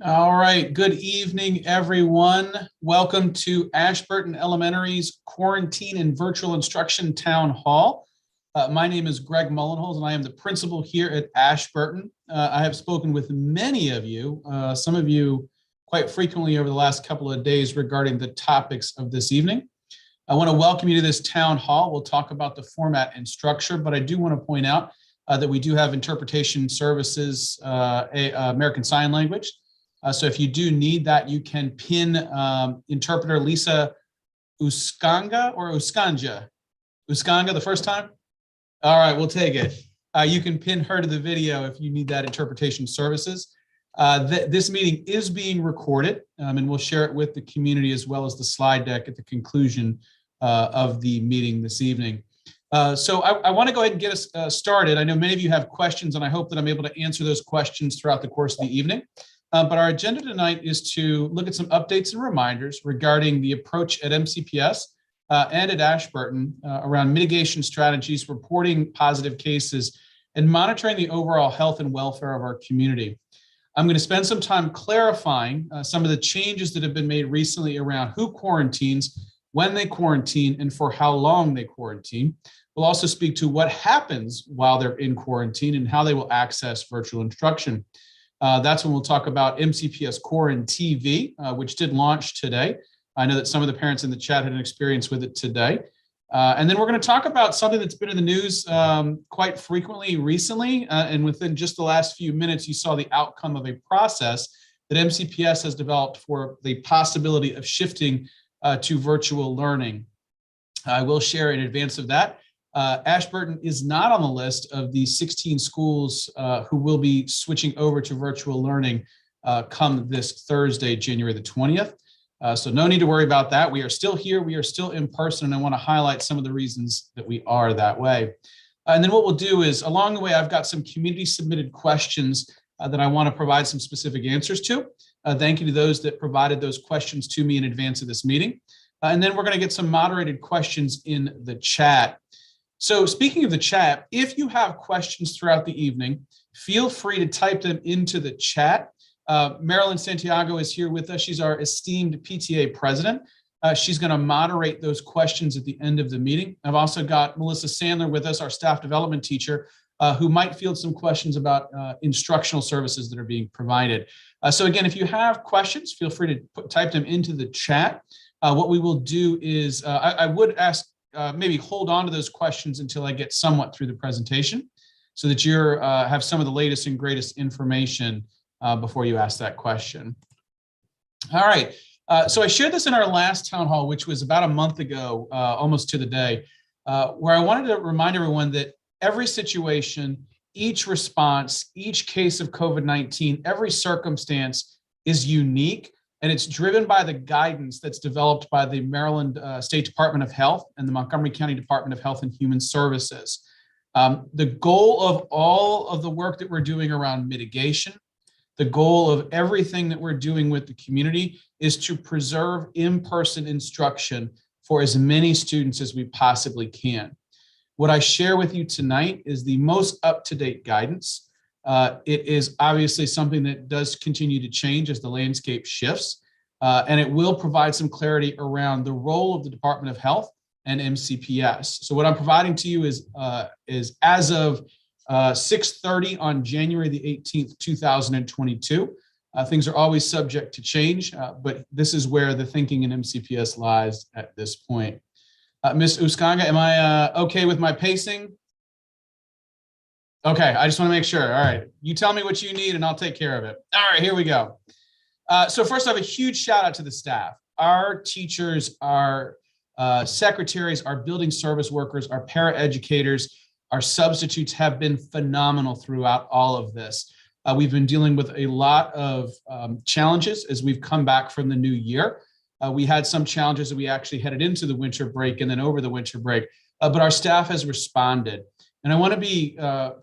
All right. Good evening, everyone. Welcome to Ashburton Elementary's Quarantine and Virtual Instruction Town Hall. My name is Greg Mullenholz, and I am the principal here at Ashburton. I have spoken with many of you, some of you quite frequently over the last couple of days regarding the topics of this evening. I want to welcome you to this town hall. We'll talk about the format and structure, but I do want to point out that we do have interpretation services, American Sign Language. So if you do need that, you can pin interpreter Lisa Uskanga or Uskanja. Uskanga the first time? All right, we'll take it. You can pin her to the video if you need that interpretation services. This meeting is being recorded, and we'll share it with the community as well as the slide deck at the conclusion of the meeting this evening. So I want to go ahead and get us started. I know many of you have questions, and I hope that I'm able to answer those questions throughout the course of the evening. But our agenda tonight is to look at some updates and reminders regarding the approach at MCPS and at Ashburton around mitigation strategies, reporting positive cases, and monitoring the overall health and welfare of our community. I'm going to spend some time clarifying some of the changes that have been made recently around who quarantines, when they quarantine, and for how long they quarantine. We'll also speak to what happens while they're in quarantine and how they will access virtual instruction. That's when we'll talk about MCPS Quarantine TV, which did launch today. I know that some of the parents in the chat had an experience with it today. And then we're going to talk about something that's been in the news quite frequently recently. And within just the last few minutes, you saw the outcome of a process that MCPS has developed for the possibility of shifting to virtual learning. I will share in advance of that. Ashburton is not on the list of the 16 schools who will be switching over to virtual learning come this Thursday, January the 20th. So no need to worry about that. We are still here. We are still in person, and I want to highlight some of the reasons that we are that way. And then what we'll do is, along the way, I've got some community submitted questions that I want to provide some specific answers to. Thank you to those that provided those questions to me in advance of this meeting. And then we're going to get some moderated questions in the chat. So speaking of the chat, if you have questions throughout the evening, feel free to type them into the chat. Marilyn Santiago is here with us. She's our esteemed PTA president. She's going to moderate those questions at the end of the meeting. I've also got Melissa Sandler with us, our staff development teacher, who might field some questions about instructional services that are being provided. So again, if you have questions, feel free to type them into the chat. What we will do is I would ask maybe hold on to those questions until I get somewhat through the presentation so that you have some of the latest and greatest information before you ask that question. All right, so I shared this in our last town hall, which was about a month ago, almost to the day, where I wanted to remind everyone that every situation, each response, each case of COVID-19, every circumstance is unique. And it's driven by the guidance that's developed by the Maryland State Department of Health and the Montgomery County Department of Health and Human Services. The goal of all of the work that we're doing around mitigation, the goal of everything that we're doing with the community is to preserve in-person instruction for as many students as we possibly can. What I share with you tonight is the most up-to-date guidance. It is obviously something that does continue to change as the landscape shifts, and it will provide some clarity around the role of the Department of Health and MCPS. So what I'm providing to you is as of 6:30 on January the 18th, 2022. Things are always subject to change, but this is where the thinking in MCPS lies at this point. Ms. Uskanga, am I okay with my pacing? Okay, I just want to make sure. All right, you tell me what you need and I'll take care of it. All right, here we go. So first off, a huge shout out to the staff. Our teachers, our secretaries, our building service workers, our paraeducators, our substitutes have been phenomenal throughout all of this. We've been dealing with a lot of challenges as we've come back from the new year. We had some challenges that we actually headed into the winter break and then over the winter break, but our staff has responded. And I want to be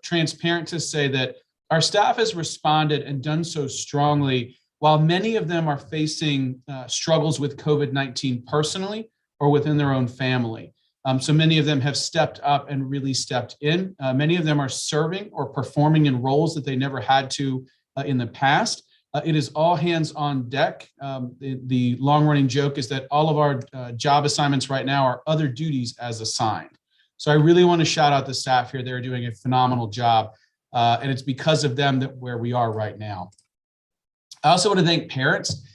transparent to say that our staff has responded and done so strongly, while many of them are facing struggles with COVID-19 personally or within their own family. So many of them have stepped up and really stepped in. Many of them are serving or performing in roles that they never had to in the past. It is all hands on deck. The long-running joke is that all of our job assignments right now are other duties as assigned. So I really want to shout out the staff here. They're doing a phenomenal job, and it's because of them that where we are right now. I also want to thank parents.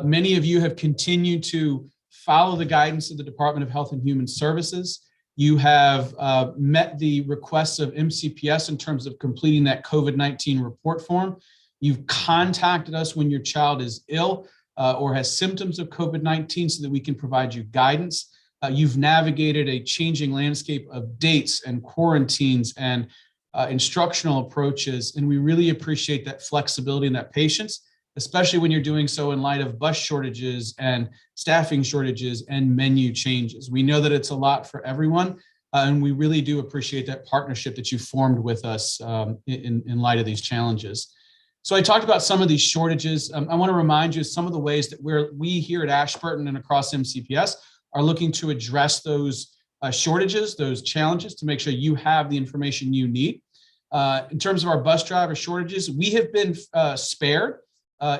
Many of you have continued to follow the guidance of the Department of Health and Human Services. You have met the requests of MCPS in terms of completing that COVID-19 report form. You've contacted us when your child is ill or has symptoms of COVID-19 so that we can provide you guidance. You've navigated a changing landscape of dates and quarantines and instructional approaches, and we really appreciate that flexibility and that patience, especially when you're doing so in light of bus shortages and staffing shortages and menu changes. We know that it's a lot for everyone, and we really do appreciate that partnership that you formed with us in light of these challenges. So I talked about some of these shortages. I want to remind you of some of the ways that we here at Ashburton and across MCPS are looking to address those shortages, those challenges, to make sure you have the information you need. In terms of our bus driver shortages, we have been spared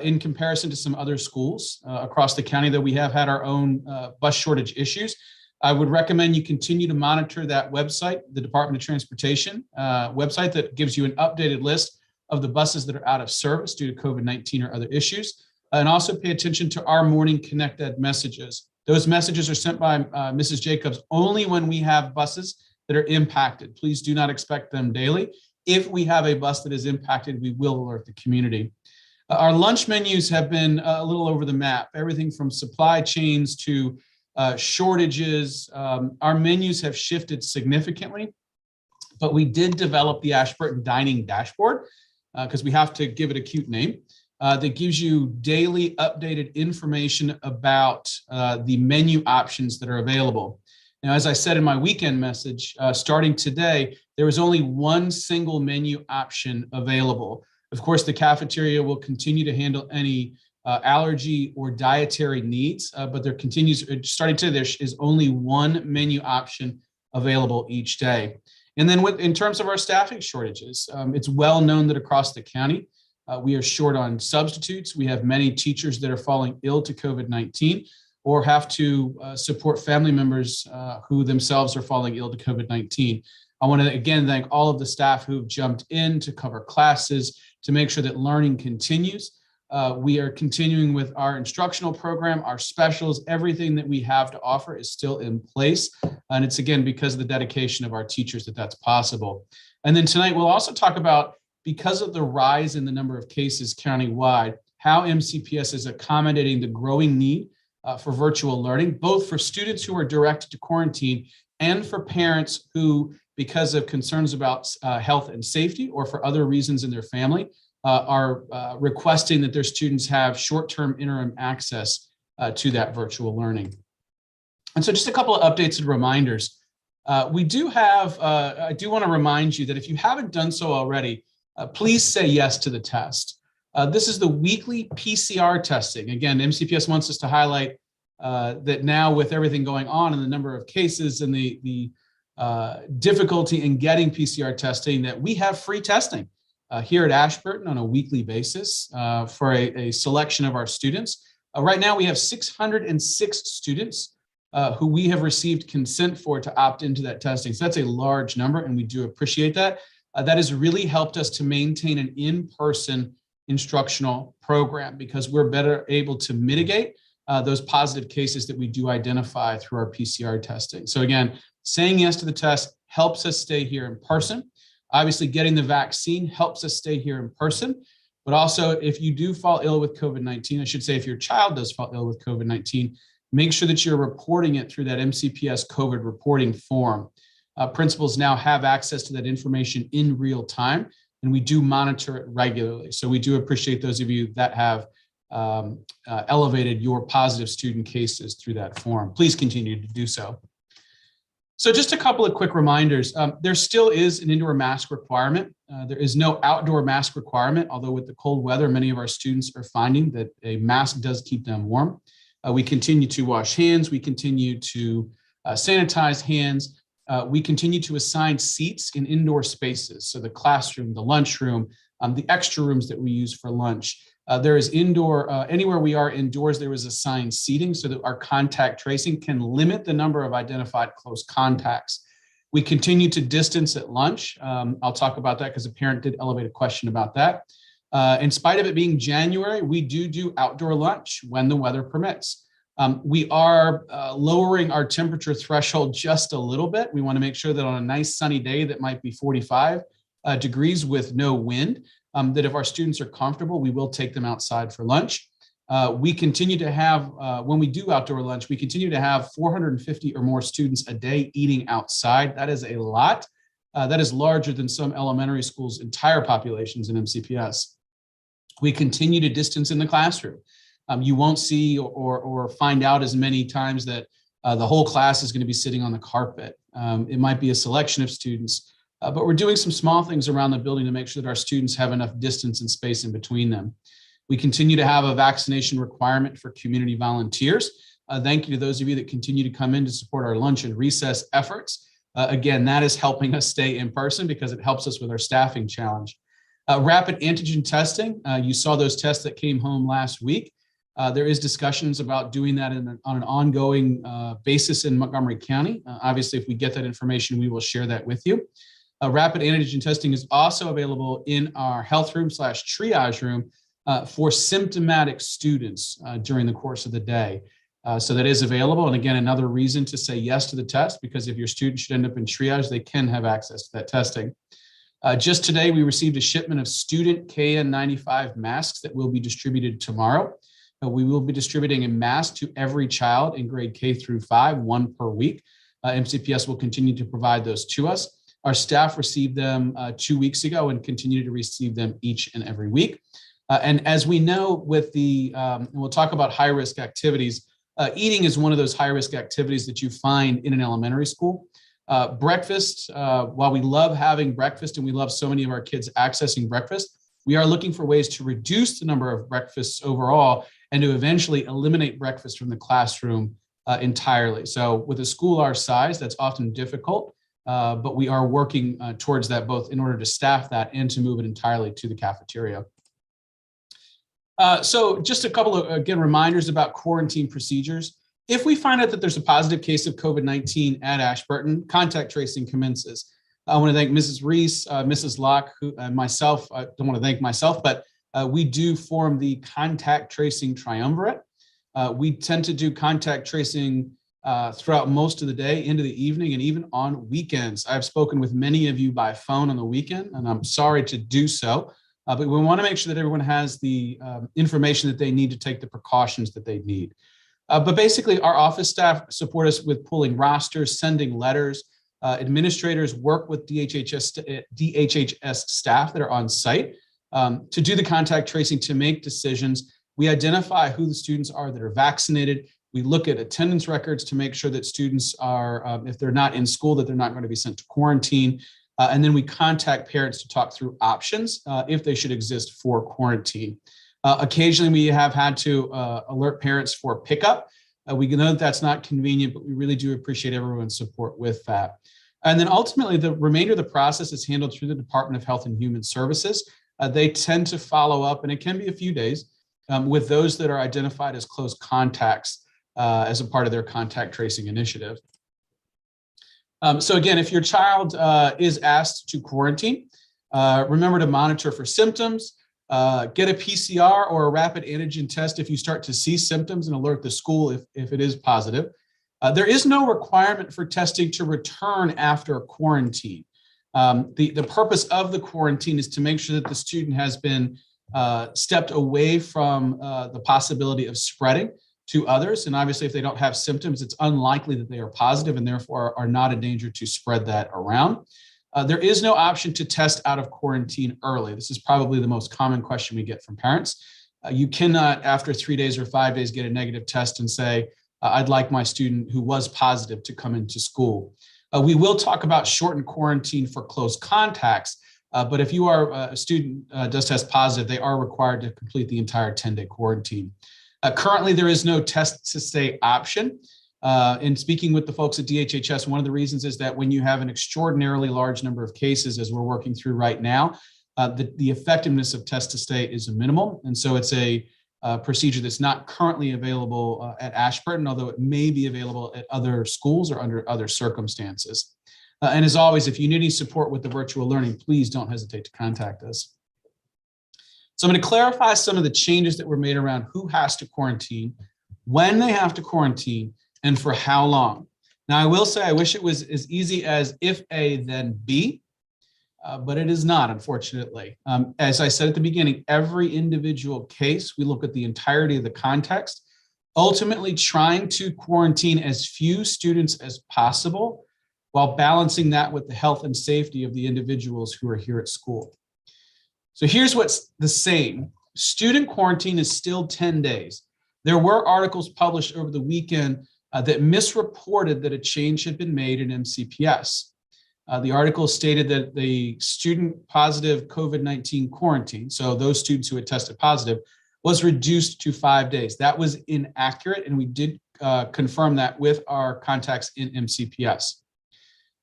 in comparison to some other schools across the county that we have had our own bus shortage issues. I would recommend you continue to monitor that website, the Department of Transportation website that gives you an updated list of the buses that are out of service due to COVID-19 or other issues. And also pay attention to our morning Connect Ed messages. Those messages are sent by Mrs. Jacobs only when we have buses that are impacted. Please do not expect them daily. If we have a bus that is impacted, we will alert the community. Our lunch menus have been a little over the map, everything from supply chains to shortages. Our menus have shifted significantly, but we did develop the Ashburton Dining Dashboard because we have to give it a cute name that gives you daily updated information about the menu options that are available. Now, as I said in my weekend message, starting today, there is only one single menu option available. Of course, the cafeteria will continue to handle any allergy or dietary needs, but starting today, there is only one menu option available each day. And then in terms of our staffing shortages, it's well known that across the county, we are short on substitutes. We have many teachers that are falling ill to COVID-19 or have to support family members who themselves are falling ill to COVID-19. I want to again thank all of the staff who've jumped in to cover classes to make sure that learning continues. We are continuing with our instructional program, our specials, everything that we have to offer is still in place. And it's again, because of the dedication of our teachers that that's possible. And then tonight, we'll also talk about, because of the rise in the number of cases countywide, how MCPS is accommodating the growing need for virtual learning, both for students who are directed to quarantine and for parents who, because of concerns about health and safety or for other reasons in their family, are requesting that their students have short-term interim access to that virtual learning. And so just a couple of updates and reminders. We do have, I do want to remind you that if you haven't done so already, please say yes to the test. This is the weekly PCR testing. Again, MCPS wants us to highlight that now with everything going on and the number of cases and the difficulty in getting PCR testing, that we have free testing here at Ashburton on a weekly basis for a selection of our students. Right now, we have 606 students who we have received consent for to opt into that testing. So that's a large number, and we do appreciate that. That has really helped us to maintain an in-person instructional program because we're better able to mitigate those positive cases that we do identify through our PCR testing. So again, saying yes to the test helps us stay here in person. Obviously, getting the vaccine helps us stay here in person. But also, if you do fall ill with COVID-19, I should say if your child does fall ill with COVID-19, make sure that you're reporting it through that MCPS COVID reporting form. Principals now have access to that information in real time, and we do monitor it regularly. So we do appreciate those of you that have elevated your positive student cases through that form. Please continue to do so. So just a couple of quick reminders. There still is an indoor mask requirement. There is no outdoor mask requirement, although with the cold weather, many of our students are finding that a mask does keep them warm. We continue to wash hands. We continue to sanitize hands. We continue to assign seats in indoor spaces. So the classroom, the lunchroom, the extra rooms that we use for lunch. There is indoor, anywhere we are indoors, there is assigned seating so that our contact tracing can limit the number of identified close contacts. We continue to distance at lunch. I'll talk about that because a parent did elevate a question about that. In spite of it being January, we do outdoor lunch when the weather permits. We are lowering our temperature threshold just a little bit. We want to make sure that on a nice sunny day that might be 45 degrees with no wind, that if our students are comfortable, we will take them outside for lunch. We continue to have, when we do outdoor lunch, we continue to have 450 or more students a day eating outside. That is a lot. That is larger than some elementary schools' entire populations in MCPS. We continue to distance in the classroom. You won't see or find out as many times that the whole class is going to be sitting on the carpet. It might be a selection of students, but we're doing some small things around the building to make sure that our students have enough distance and space in between them. We continue to have a vaccination requirement for community volunteers. Thank you to those of you that continue to come in to support our lunch and recess efforts. Again, that is helping us stay in person because it helps us with our staffing challenge. Rapid antigen testing, you saw those tests that came home last week. There is discussions about doing that on an ongoing basis in Montgomery County. Obviously, if we get that information, we will share that with you. Rapid antigen testing is also available in our health room / triage room for symptomatic students during the course of the day. So that is available. And again, another reason to say yes to the test, because if your student should end up in triage, they can have access to that testing. Just today, we received a shipment of student KN95 masks that will be distributed tomorrow. We will be distributing a mask to every child in grade K through 5, one per week. MCPS will continue to provide those to us. Our staff received them 2 weeks ago and continue to receive them each and every week. And as we know with the, and we'll talk about high-risk activities, eating is one of those high-risk activities that you find in an elementary school. Breakfast, while we love having breakfast and we love so many of our kids accessing breakfast, we are looking for ways to reduce the number of breakfasts overall and to eventually eliminate breakfast from the classroom entirely. So with a school our size, that's often difficult, but we are working towards that both in order to staff that and to move it entirely to the cafeteria. So just a couple of, again, reminders about quarantine procedures. If we find out that there's a positive case of COVID-19 at Ashburton, contact tracing commences. I want to thank Mrs. Reese, Mrs. Locke, and myself. I don't want to thank myself, but we do form the contact tracing triumvirate. We tend to do contact tracing throughout most of the day, into the evening, and even on weekends. I've spoken with many of you by phone on the weekend, and I'm sorry to do so. But we want to make sure that everyone has the information that they need to take the precautions that they need. But basically, our office staff support us with pulling rosters, sending letters. Administrators work with DHHS staff that are on site to do the contact tracing, to make decisions. We identify who the students are that are vaccinated. We look at attendance records to make sure that students are, if they're not in school, that they're not going to be sent to quarantine. And then we contact parents to talk through options if they should exist for quarantine. Occasionally, we have had to alert parents for pickup. We know that that's not convenient, but we really do appreciate everyone's support with that. And then ultimately, the remainder of the process is handled through the Department of Health and Human Services. They tend to follow up, and it can be a few days, with those that are identified as close contacts as a part of their contact tracing initiative. So again, if your child is asked to quarantine, remember to monitor for symptoms, get a PCR or a rapid antigen test if you start to see symptoms, and alert the school if it is positive. There is no requirement for testing to return after quarantine. The purpose of the quarantine is to make sure that the student has been stepped away from the possibility of spreading to others. And obviously, if they don't have symptoms, it's unlikely that they are positive and therefore are not a danger to spread that around. There is no option to test out of quarantine early. This is probably the most common question we get from parents. You cannot, after 3 days or 5 days, get a negative test and say, I'd like my student who was positive to come into school. We will talk about shortened quarantine for close contacts, but if you are a student does test positive, they are required to complete the entire 10-day quarantine. Currently, there is no test to stay option. In speaking with the folks at DHHS, one of the reasons is that when you have an extraordinarily large number of cases, as we're working through right now, The effectiveness of test to stay is minimal. And so it's a procedure that's not currently available at Ashburton, although it may be available at other schools or under other circumstances. And as always, if you need any support with the virtual learning, please don't hesitate to contact us. So I'm going to clarify some of the changes that were made around who has to quarantine, when they have to quarantine, and for how long. Now, I will say I wish it was as easy as if A, then B, but it is not, unfortunately. As I said at the beginning, every individual case, we look at the entirety of the context, ultimately trying to quarantine as few students as possible while balancing that with the health and safety of the individuals who are here at school. So here's what's the same. Student quarantine is still 10 days. There were articles published over the weekend that misreported that a change had been made in MCPS. The article stated that the student positive COVID-19 quarantine, so those students who had tested positive, was reduced to 5 days. That was inaccurate, and we did confirm that with our contacts in MCPS.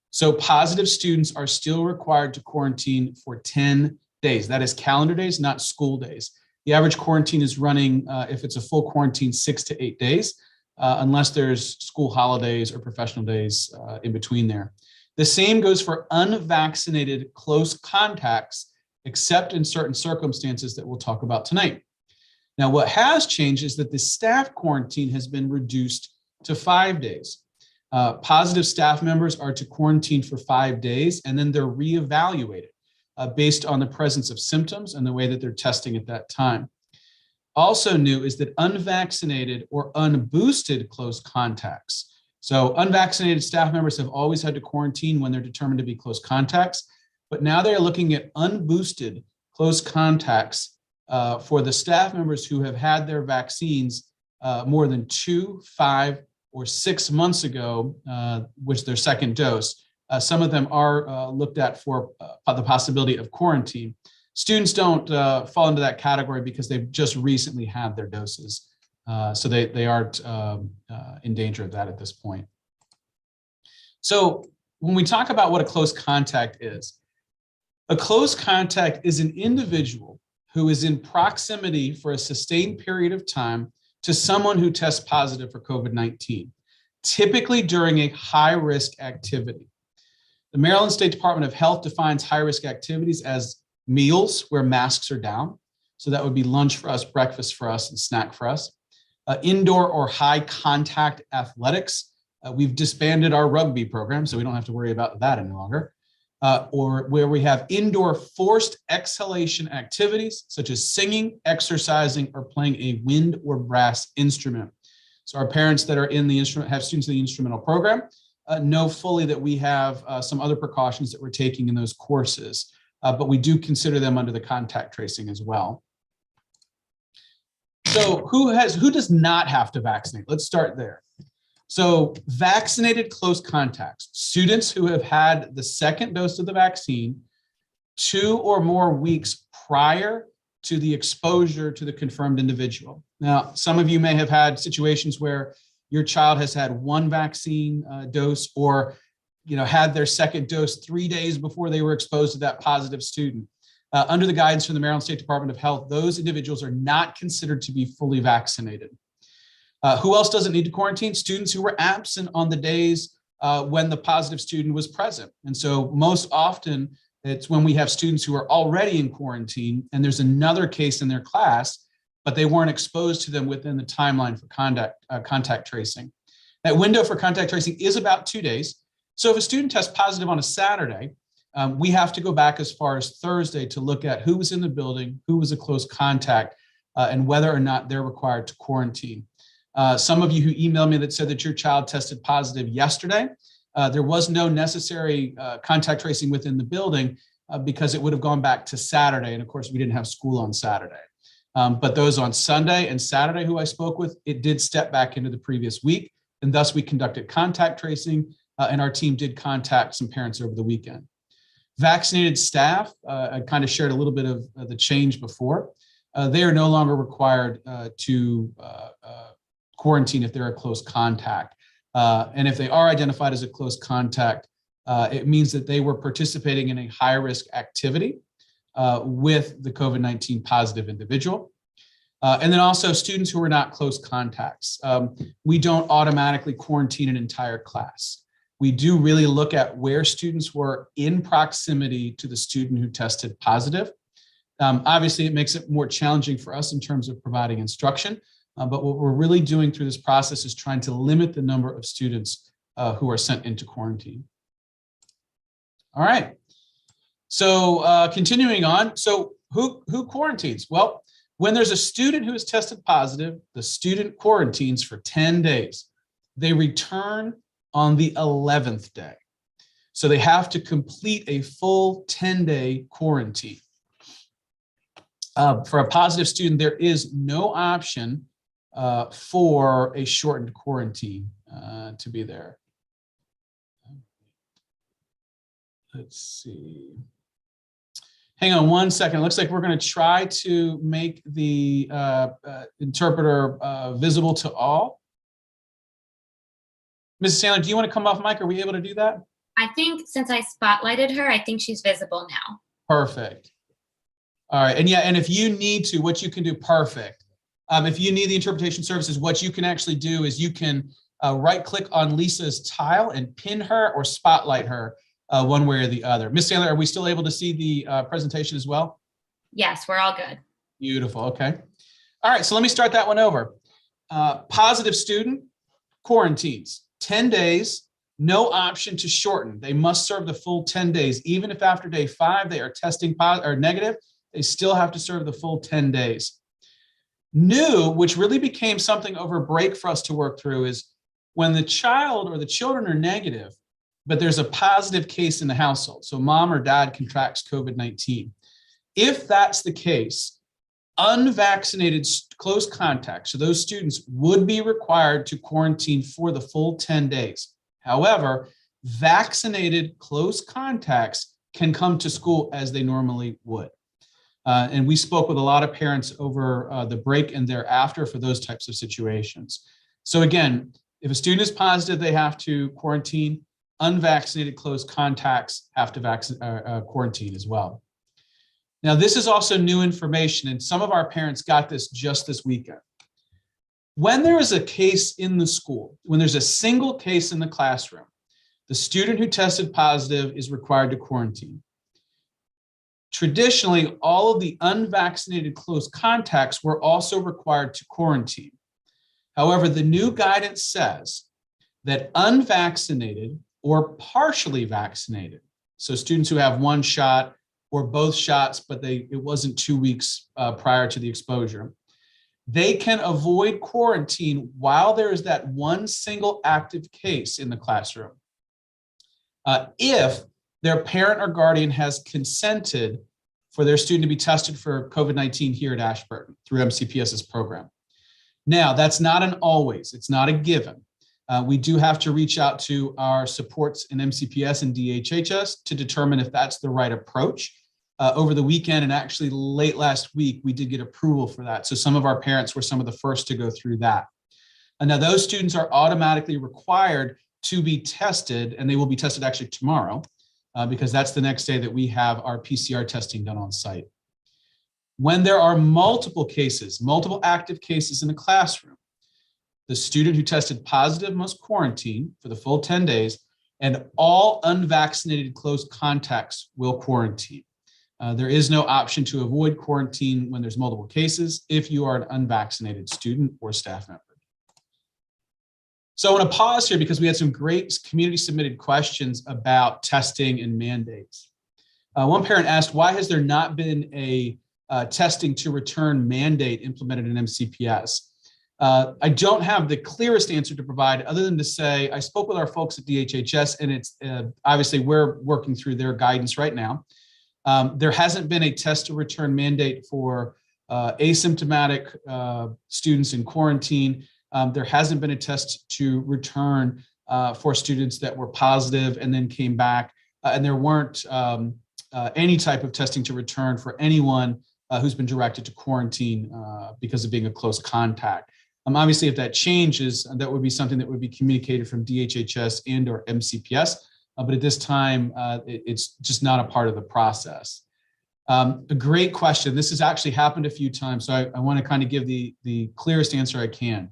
So positive students are still required to quarantine for 10 days. That is calendar days, not school days. The average quarantine is running, if it's a full quarantine, 6 to 8 days, unless there's school holidays or professional days in between there. The same goes for unvaccinated close contacts, except in certain circumstances that we'll talk about tonight. Now, what has changed is that the staff quarantine has been reduced to 5 days. Positive staff members are to quarantine for 5 days, and then they're reevaluated based on the presence of symptoms and the way that they're testing at that time. Also new is that unvaccinated or unboosted close contacts. So unvaccinated staff members have always had to quarantine when they're determined to be close contacts, but now they're looking at unboosted close contacts for the staff members who have had their vaccines more than 2, 5, or 6 months ago, which their second dose. Some of them are looked at for the possibility of quarantine. Students don't fall into that category because they've just recently had their doses. So they aren't in danger of that at this point. So when we talk about what a close contact is, a close contact is an individual who is in proximity for a sustained period of time to someone who tests positive for COVID-19, typically during a high-risk activity. The Maryland State Department of Health defines high-risk activities as meals where masks are down. So that would be lunch for us, breakfast for us, and snack for us. Indoor or high-contact athletics. We've disbanded our rugby program, so we don't have to worry about that any longer. Or where we have indoor forced exhalation activities, such as singing, exercising, or playing a wind or brass instrument. So our parents that are in the instrument, have students in the instrumental program, know fully that we have some other precautions that we're taking in those courses, but we do consider them under the contact tracing as well. So who does not have to vaccinate? Let's start there. So vaccinated close contacts, students who have had the second dose of the vaccine 2 or more weeks prior to the exposure to the confirmed individual. Now, some of you may have had situations where your child has had one vaccine dose or had their second dose 3 days before they were exposed to that positive student. Under the guidance from the Maryland State Department of Health, those individuals are not considered to be fully vaccinated. Who else doesn't need to quarantine? Students who were absent on the days when the positive student was present. And so most often it's when we have students who are already in quarantine and there's another case in their class, but they weren't exposed to them within the timeline for contact tracing. That window for contact tracing is about 2 days. So if a student tests positive on a Saturday, we have to go back as far as Thursday to look at who was in the building, who was a close contact, and whether or not they're required to quarantine. Some of you who emailed me that said that your child tested positive yesterday, there was no necessary contact tracing within the building because it would have gone back to Saturday. And of course, we didn't have school on Saturday. But those on Sunday and Saturday who I spoke with, it did step back into the previous week. And thus we conducted contact tracing and our team did contact some parents over the weekend. Vaccinated staff, I kind of shared a little bit of the change before. They are no longer required to quarantine if they're a close contact. And if they are identified as a close contact, it means that they were participating in a high-risk activity with the COVID-19 positive individual. And then also students who are not close contacts. We don't automatically quarantine an entire class. We do really look at where students were in proximity to the student who tested positive. Obviously, it makes it more challenging for us in terms of providing instruction, but what we're really doing through this process is trying to limit the number of students who are sent into quarantine. All right, so continuing on, so who quarantines? Well, when there's a student who is tested positive, the student quarantines for 10 days. They return on the 11th day. So they have to complete a full 10-day quarantine. For a positive student, there is no option for a shortened quarantine to be there. Let's see. Hang on one second. It looks like we're going to try to make the interpreter visible to all. Mrs. Sandler, do you want to come off mic? Are we able to do that? I think since I spotlighted her, I think she's visible now. Perfect. All right. And yeah, and if you need to, what you can do, perfect. If you need the interpretation services, what you can actually do is you can right click on Lisa's tile and pin her or spotlight her one way or the other. Ms. Sandler, are we still able to see the presentation as well? Yes, we're all good. Beautiful. Okay. All right. So let me start that one over. Positive student quarantines, 10 days, no option to shorten. They must serve the full 10 days. Even if after day 5 they are testing positive or negative, they still have to serve the full 10 days. New, which really became something over break for us to work through, is when the child or the children are negative, but there's a positive case in the household. So mom or dad contracts COVID-19. If that's the case, unvaccinated close contacts, so those students would be required to quarantine for the full 10 days. However, vaccinated close contacts can come to school as they normally would. And we spoke with a lot of parents over the break and thereafter for those types of situations. So again, if a student is positive, they have to quarantine. Unvaccinated close contacts have to quarantine as well. Now, this is also new information, and some of our parents got this just this weekend. When there is a case in the school, when there's a single case in the classroom, the student who tested positive is required to quarantine. Traditionally, all of the unvaccinated close contacts were also required to quarantine. However, the new guidance says that unvaccinated or partially vaccinated, so students who have one shot or both shots, but it wasn't 2 weeks prior to the exposure, they can avoid quarantine while there is that one single active case in the classroom. If their parent or guardian has consented for their student to be tested for COVID-19 here at Ashburton through MCPS's program. Now, that's not an always, it's not a given. We do have to reach out to our supports in MCPS and DHHS to determine if that's the right approach. Over the weekend and actually late last week, we did get approval for that. So some of our parents were some of the first to go through that. And now those students are automatically required to be tested, and they will be tested actually tomorrow because that's the next day that we have our PCR testing done on site. When there are multiple cases, multiple active cases in a classroom, the student who tested positive must quarantine for the full 10 days, and all unvaccinated close contacts will quarantine. There is no option to avoid quarantine when there's multiple cases if you are an unvaccinated student or staff member. So I want to pause here because we had some great community submitted questions about testing and mandates. One parent asked, why has there not been a testing to return mandate implemented in MCPS? I don't have the clearest answer to provide other than to say, I spoke with our folks at DHHS, and it's obviously we're working through their guidance right now. There hasn't been a test to return mandate for asymptomatic students in quarantine. There hasn't been a test to return for students that were positive and then came back. And there weren't any type of testing to return for anyone who's been directed to quarantine because of being a close contact. Obviously, if that changes, that would be something that would be communicated from DHHS and or MCPS. But at this time, it's just not a part of the process. A great question. This has actually happened a few times, so I want to kind of give the clearest answer I can.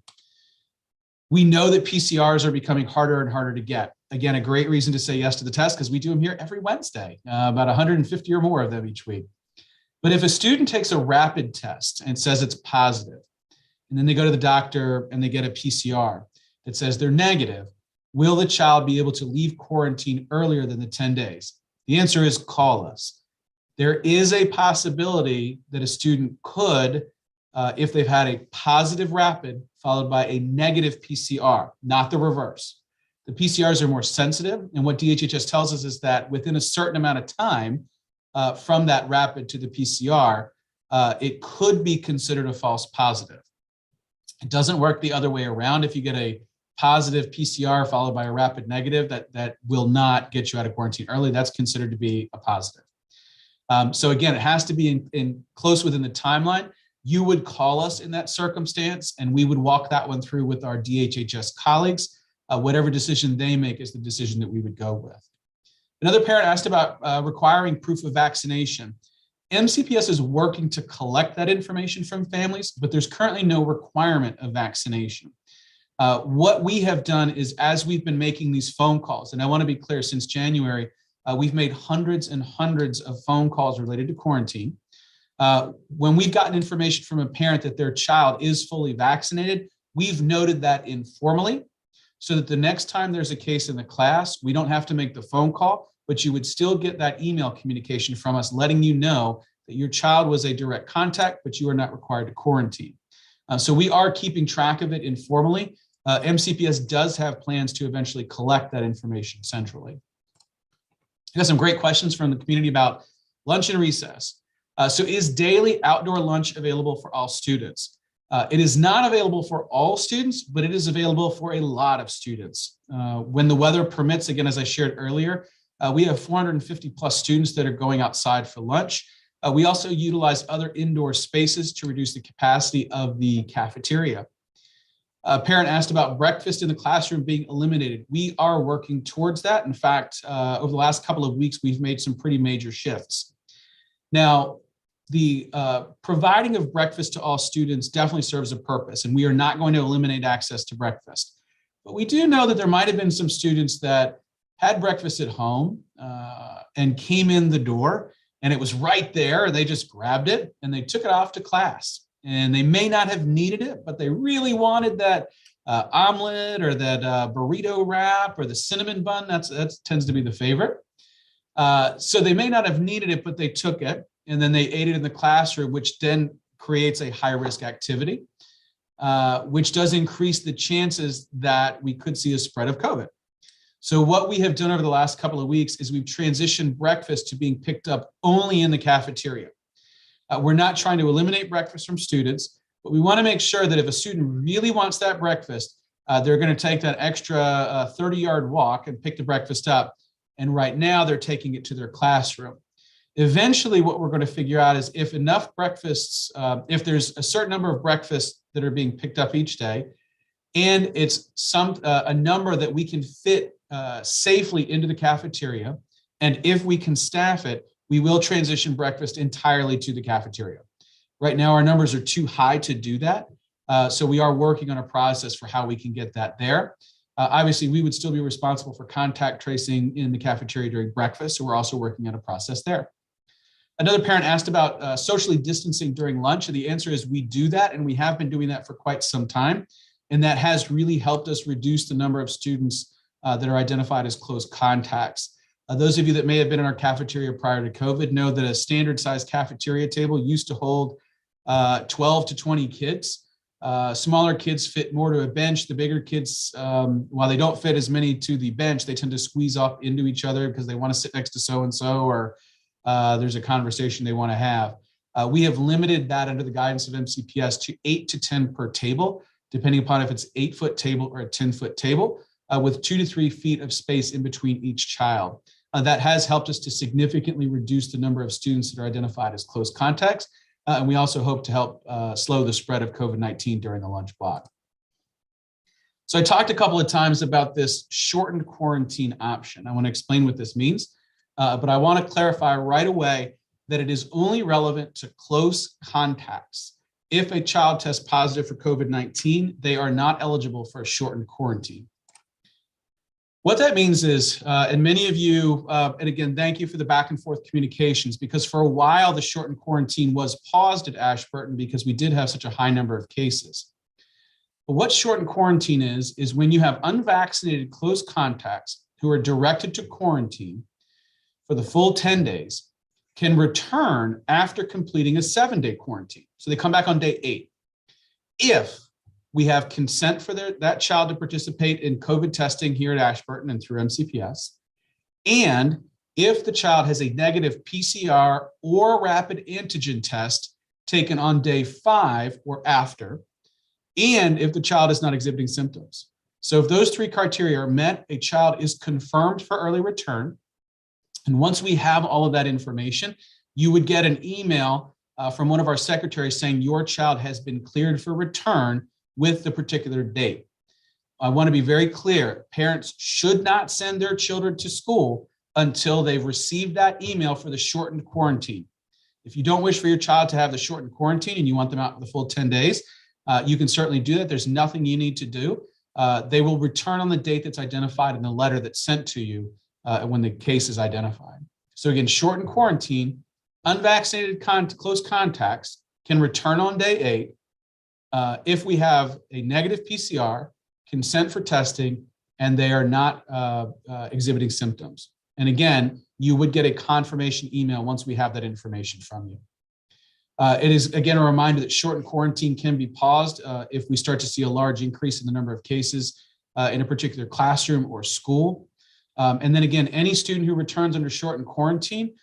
We know that PCRs are becoming harder and harder to get. Again, a great reason to say yes to the test because we do them here every Wednesday, about 150 or more of them each week. But if a student takes a rapid test and says it's positive, and then they go to the doctor and they get a PCR that says they're negative, will the child be able to leave quarantine earlier than the 10 days? The answer is call us. There is a possibility that a student could, if they've had a positive rapid followed by a negative PCR, not the reverse. The PCRs are more sensitive, and what DHHS tells us is that within a certain amount of time from that rapid to the PCR, it could be considered a false positive. It doesn't work the other way around. If you get a positive PCR followed by a rapid negative, that will not get you out of quarantine early. That's considered to be a positive. So again, it has to be in close within the timeline. You would call us in that circumstance, and we would walk that one through with our DHHS colleagues. Whatever decision they make is the decision that we would go with. Another parent asked about requiring proof of vaccination. MCPS is working to collect that information from families, but there's currently no requirement of vaccination. What we have done is, as we've been making these phone calls, and I want to be clear, since January, we've made hundreds and hundreds of phone calls related to quarantine. When we've gotten information from a parent that their child is fully vaccinated, we've noted that informally so that the next time there's a case in the class, we don't have to make the phone call, but you would still get that email communication from us letting you know that your child was a direct contact, but you are not required to quarantine. So we are keeping track of it informally. MCPS does have plans to eventually collect that information centrally. I got some great questions from the community about lunch and recess. So is daily outdoor lunch available for all students? It is not available for all students, but it is available for a lot of students. When the weather permits, again, as I shared earlier, we have 450 plus students that are going outside for lunch. We also utilize other indoor spaces to reduce the capacity of the cafeteria. A parent asked about breakfast in the classroom being eliminated. We are working towards that. In fact, over the last couple of weeks, we've made some pretty major shifts. Now, the providing of breakfast to all students definitely serves a purpose, and we are not going to eliminate access to breakfast. But we do know that there might have been some students that had breakfast at home and came in the door, and it was right there, and they just grabbed it and they took it off to class. And they may not have needed it, but they really wanted that omelet or that burrito wrap or the cinnamon bun. That tends to be the favorite. So they may not have needed it, but they took it, and then they ate it in the classroom, which then creates a high-risk activity, which does increase the chances that we could see a spread of COVID. So what we have done over the last couple of weeks is we've transitioned breakfast to being picked up only in the cafeteria. We're not trying to eliminate breakfast from students, but we want to make sure that if a student really wants that breakfast, they're going to take that extra 30-yard walk and pick the breakfast up. And right now they're taking it to their classroom. Eventually, what we're going to figure out is if enough breakfasts, if there's a certain number of breakfasts that are being picked up each day, and it's a number that we can fit safely into the cafeteria, and if we can staff it, we will transition breakfast entirely to the cafeteria. Right now, our numbers are too high to do that. So we are working on a process for how we can get that there. Obviously, we would still be responsible for contact tracing in the cafeteria during breakfast. So we're also working on a process there. Another parent asked about socially distancing during lunch. And the answer is we do that. And we have been doing that for quite some time. And that has really helped us reduce the number of students that are identified as close contacts. Those of you that may have been in our cafeteria prior to COVID know that a standard size cafeteria table used to hold 12 to 20 kids. Smaller kids fit more to a bench. The bigger kids, while they don't fit as many to the bench, they tend to squeeze up into each other because they want to sit next to so-and-so, or there's a conversation they want to have. We have limited that under the guidance of MCPS to 8 to 10 per table, depending upon if it's 8-foot table or a 10-foot table, with 2 to 3 feet of space in between each child. That has helped us to significantly reduce the number of students that are identified as close contacts. And we also hope to help slow the spread of COVID-19 during the lunch block. So I talked a couple of times about this shortened quarantine option. I want to explain what this means, but I want to clarify right away that it is only relevant to close contacts. If a child tests positive for COVID-19, they are not eligible for a shortened quarantine. What that means is, and many of you, and again, thank you for the back and forth communications, because for a while the shortened quarantine was paused at Ashburton because we did have such a high number of cases. But what shortened quarantine is when you have unvaccinated close contacts who are directed to quarantine for the full 10 days can return after completing a 7-day quarantine. So they come back on day 8. If we have consent for that child to participate in COVID testing here at Ashburton and through MCPS, and if the child has a negative PCR or rapid antigen test taken on day 5 or after, and if the child is not exhibiting symptoms. So if those 3 criteria are met, a child is confirmed for early return. And once we have all of that information, you would get an email from one of our secretaries saying your child has been cleared for return with the particular date. I want to be very clear. Parents should not send their children to school until they've received that email for the shortened quarantine. If you don't wish for your child to have the shortened quarantine and you want them out for the full 10 days, you can certainly do that. There's nothing you need to do. They will return on the date that's identified in the letter that's sent to you when the case is identified. So again, shortened quarantine, unvaccinated close contacts can return on day 8 if we have a negative PCR, consent for testing, and they are not exhibiting symptoms. And again, you would get a confirmation email once we have that information from you. It is, again, a reminder that shortened quarantine can be paused if we start to see a large increase in the number of cases in a particular classroom or school. And then again, any student who returns under shortened quarantine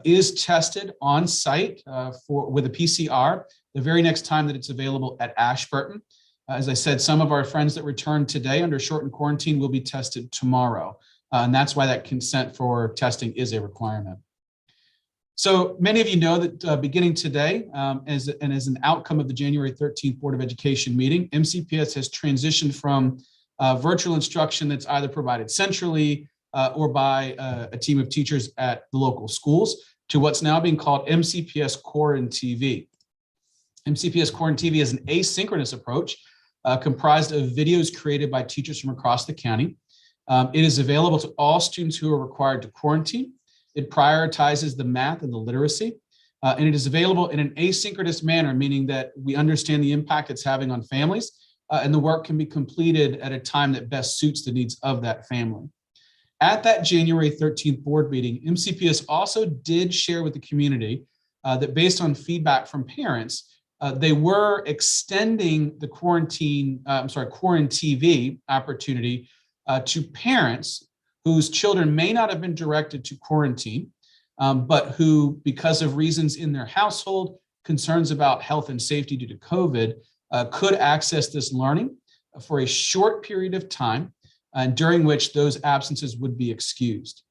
is tested on site with a PCR the very next time that it's available at Ashburton. As I said, some of our friends that returned today under shortened quarantine will be tested tomorrow. And that's why that consent for testing is a requirement. So many of you know that beginning today, as an outcome of the January 13th Board of Education meeting, MCPS has transitioned from virtual instruction that's either provided centrally or by a team of teachers at the local schools to what's now being called MCPS Core and TV. MCPS Core and TV is an asynchronous approach comprised of videos created by teachers from across the county. It is available to all students who are required to quarantine. It prioritizes the math and the literacy, and it is available in an asynchronous manner, meaning that we understand the impact it's having on families, and the work can be completed at a time that best suits the needs of that family. At that January 13th board meeting, MCPS also did share with the community that based on feedback from parents, they were extending the Core and TV opportunity to parents whose children may not have been directed to quarantine, but who, because of reasons in their household, concerns about health and safety due to COVID, could access this learning for a short period of time, during which those absences would be excused.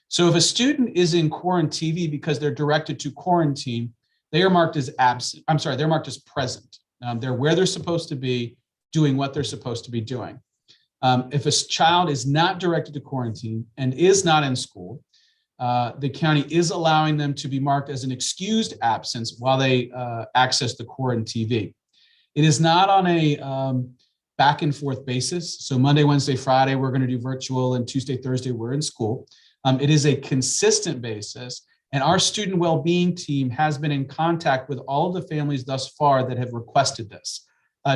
So if a student is in Core and TV because they're directed to quarantine, they are marked as absent. They're marked as present. They're where they're supposed to be, doing what they're supposed to be doing. If a child is not directed to quarantine and is not in school, the county is allowing them to be marked as an excused absence while they access the Core and TV. It is not on a back and forth basis. So Monday, Wednesday, Friday, we're going to do virtual, and Tuesday, Thursday, we're in school. It is a consistent basis. And our student well-being team has been in contact with all of the families thus far that have requested this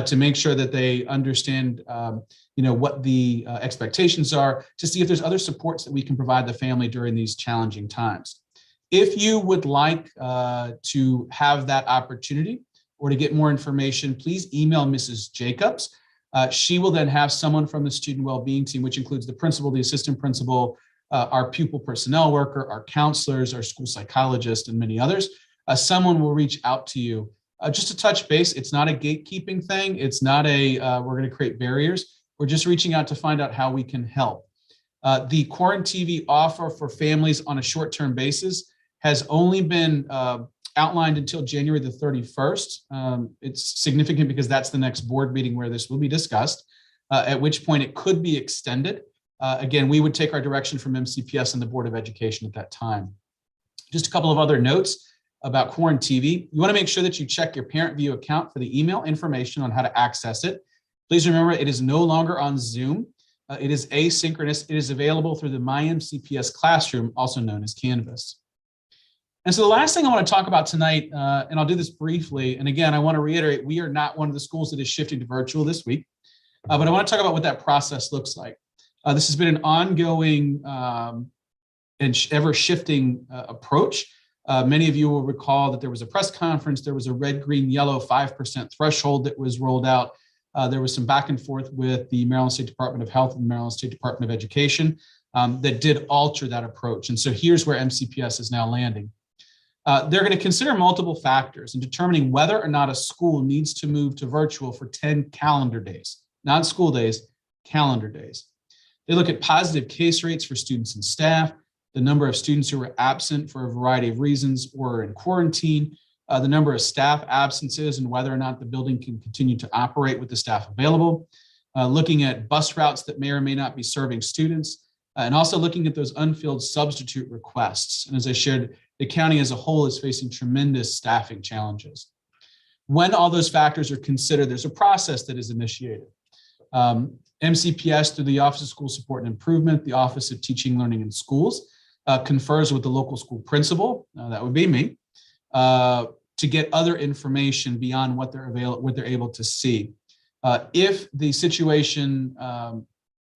to make sure that they understand what the expectations are, to see if there's other supports that we can provide the family during these challenging times. If you would like to have that opportunity or to get more information, please email Mrs. Jacobs. She will then have someone from the student well-being team, which includes the principal, the assistant principal, our pupil personnel worker, our counselors, our school psychologist, and many others. Someone will reach out to you just to touch base. It's not a gatekeeping thing. It's not we're going to create barriers. We're just reaching out to find out how we can help. The Core and TV offer for families on a short-term basis has only been outlined until January the 31st. It's significant because that's the next board meeting where this will be discussed, at which point it could be extended. Again, we would take our direction from MCPS and the Board of Education at that time. Just a couple of other notes. about Quarantine TV, you want to make sure that you check your Parent View account for the email information on how to access it. Please remember, it is no longer on Zoom. It is asynchronous. It is available through the MyMCPS Classroom, also known as Canvas. And so the last thing I want to talk about tonight, and I'll do this briefly, and again, I want to reiterate, we are not one of the schools that is shifting to virtual this week, but I want to talk about what that process looks like. This has been an ongoing and ever-shifting approach. Many of you will recall that there was a press conference, there was a red, green, yellow 5% threshold that was rolled out. There was some back and forth with the Maryland State Department of Health and Maryland State Department of Education that did alter that approach. And so here's where MCPS is now landing. They're going to consider multiple factors in determining whether or not a school needs to move to virtual for 10 calendar days, not school days, calendar days. They look at positive case rates for students and staff, the number of students who were absent for a variety of reasons or in quarantine, the number of staff absences and whether or not the building can continue to operate with the staff available, looking at bus routes that may or may not be serving students, and also looking at those unfilled substitute requests. And as I shared, the county as a whole is facing tremendous staffing challenges. When all those factors are considered, there's a process that is initiated. MCPS, through the Office of School Support and Improvement, the Office of Teaching, Learning in Schools, confers with the local school principal, that would be me, to get other information beyond what they're able to see. If the situation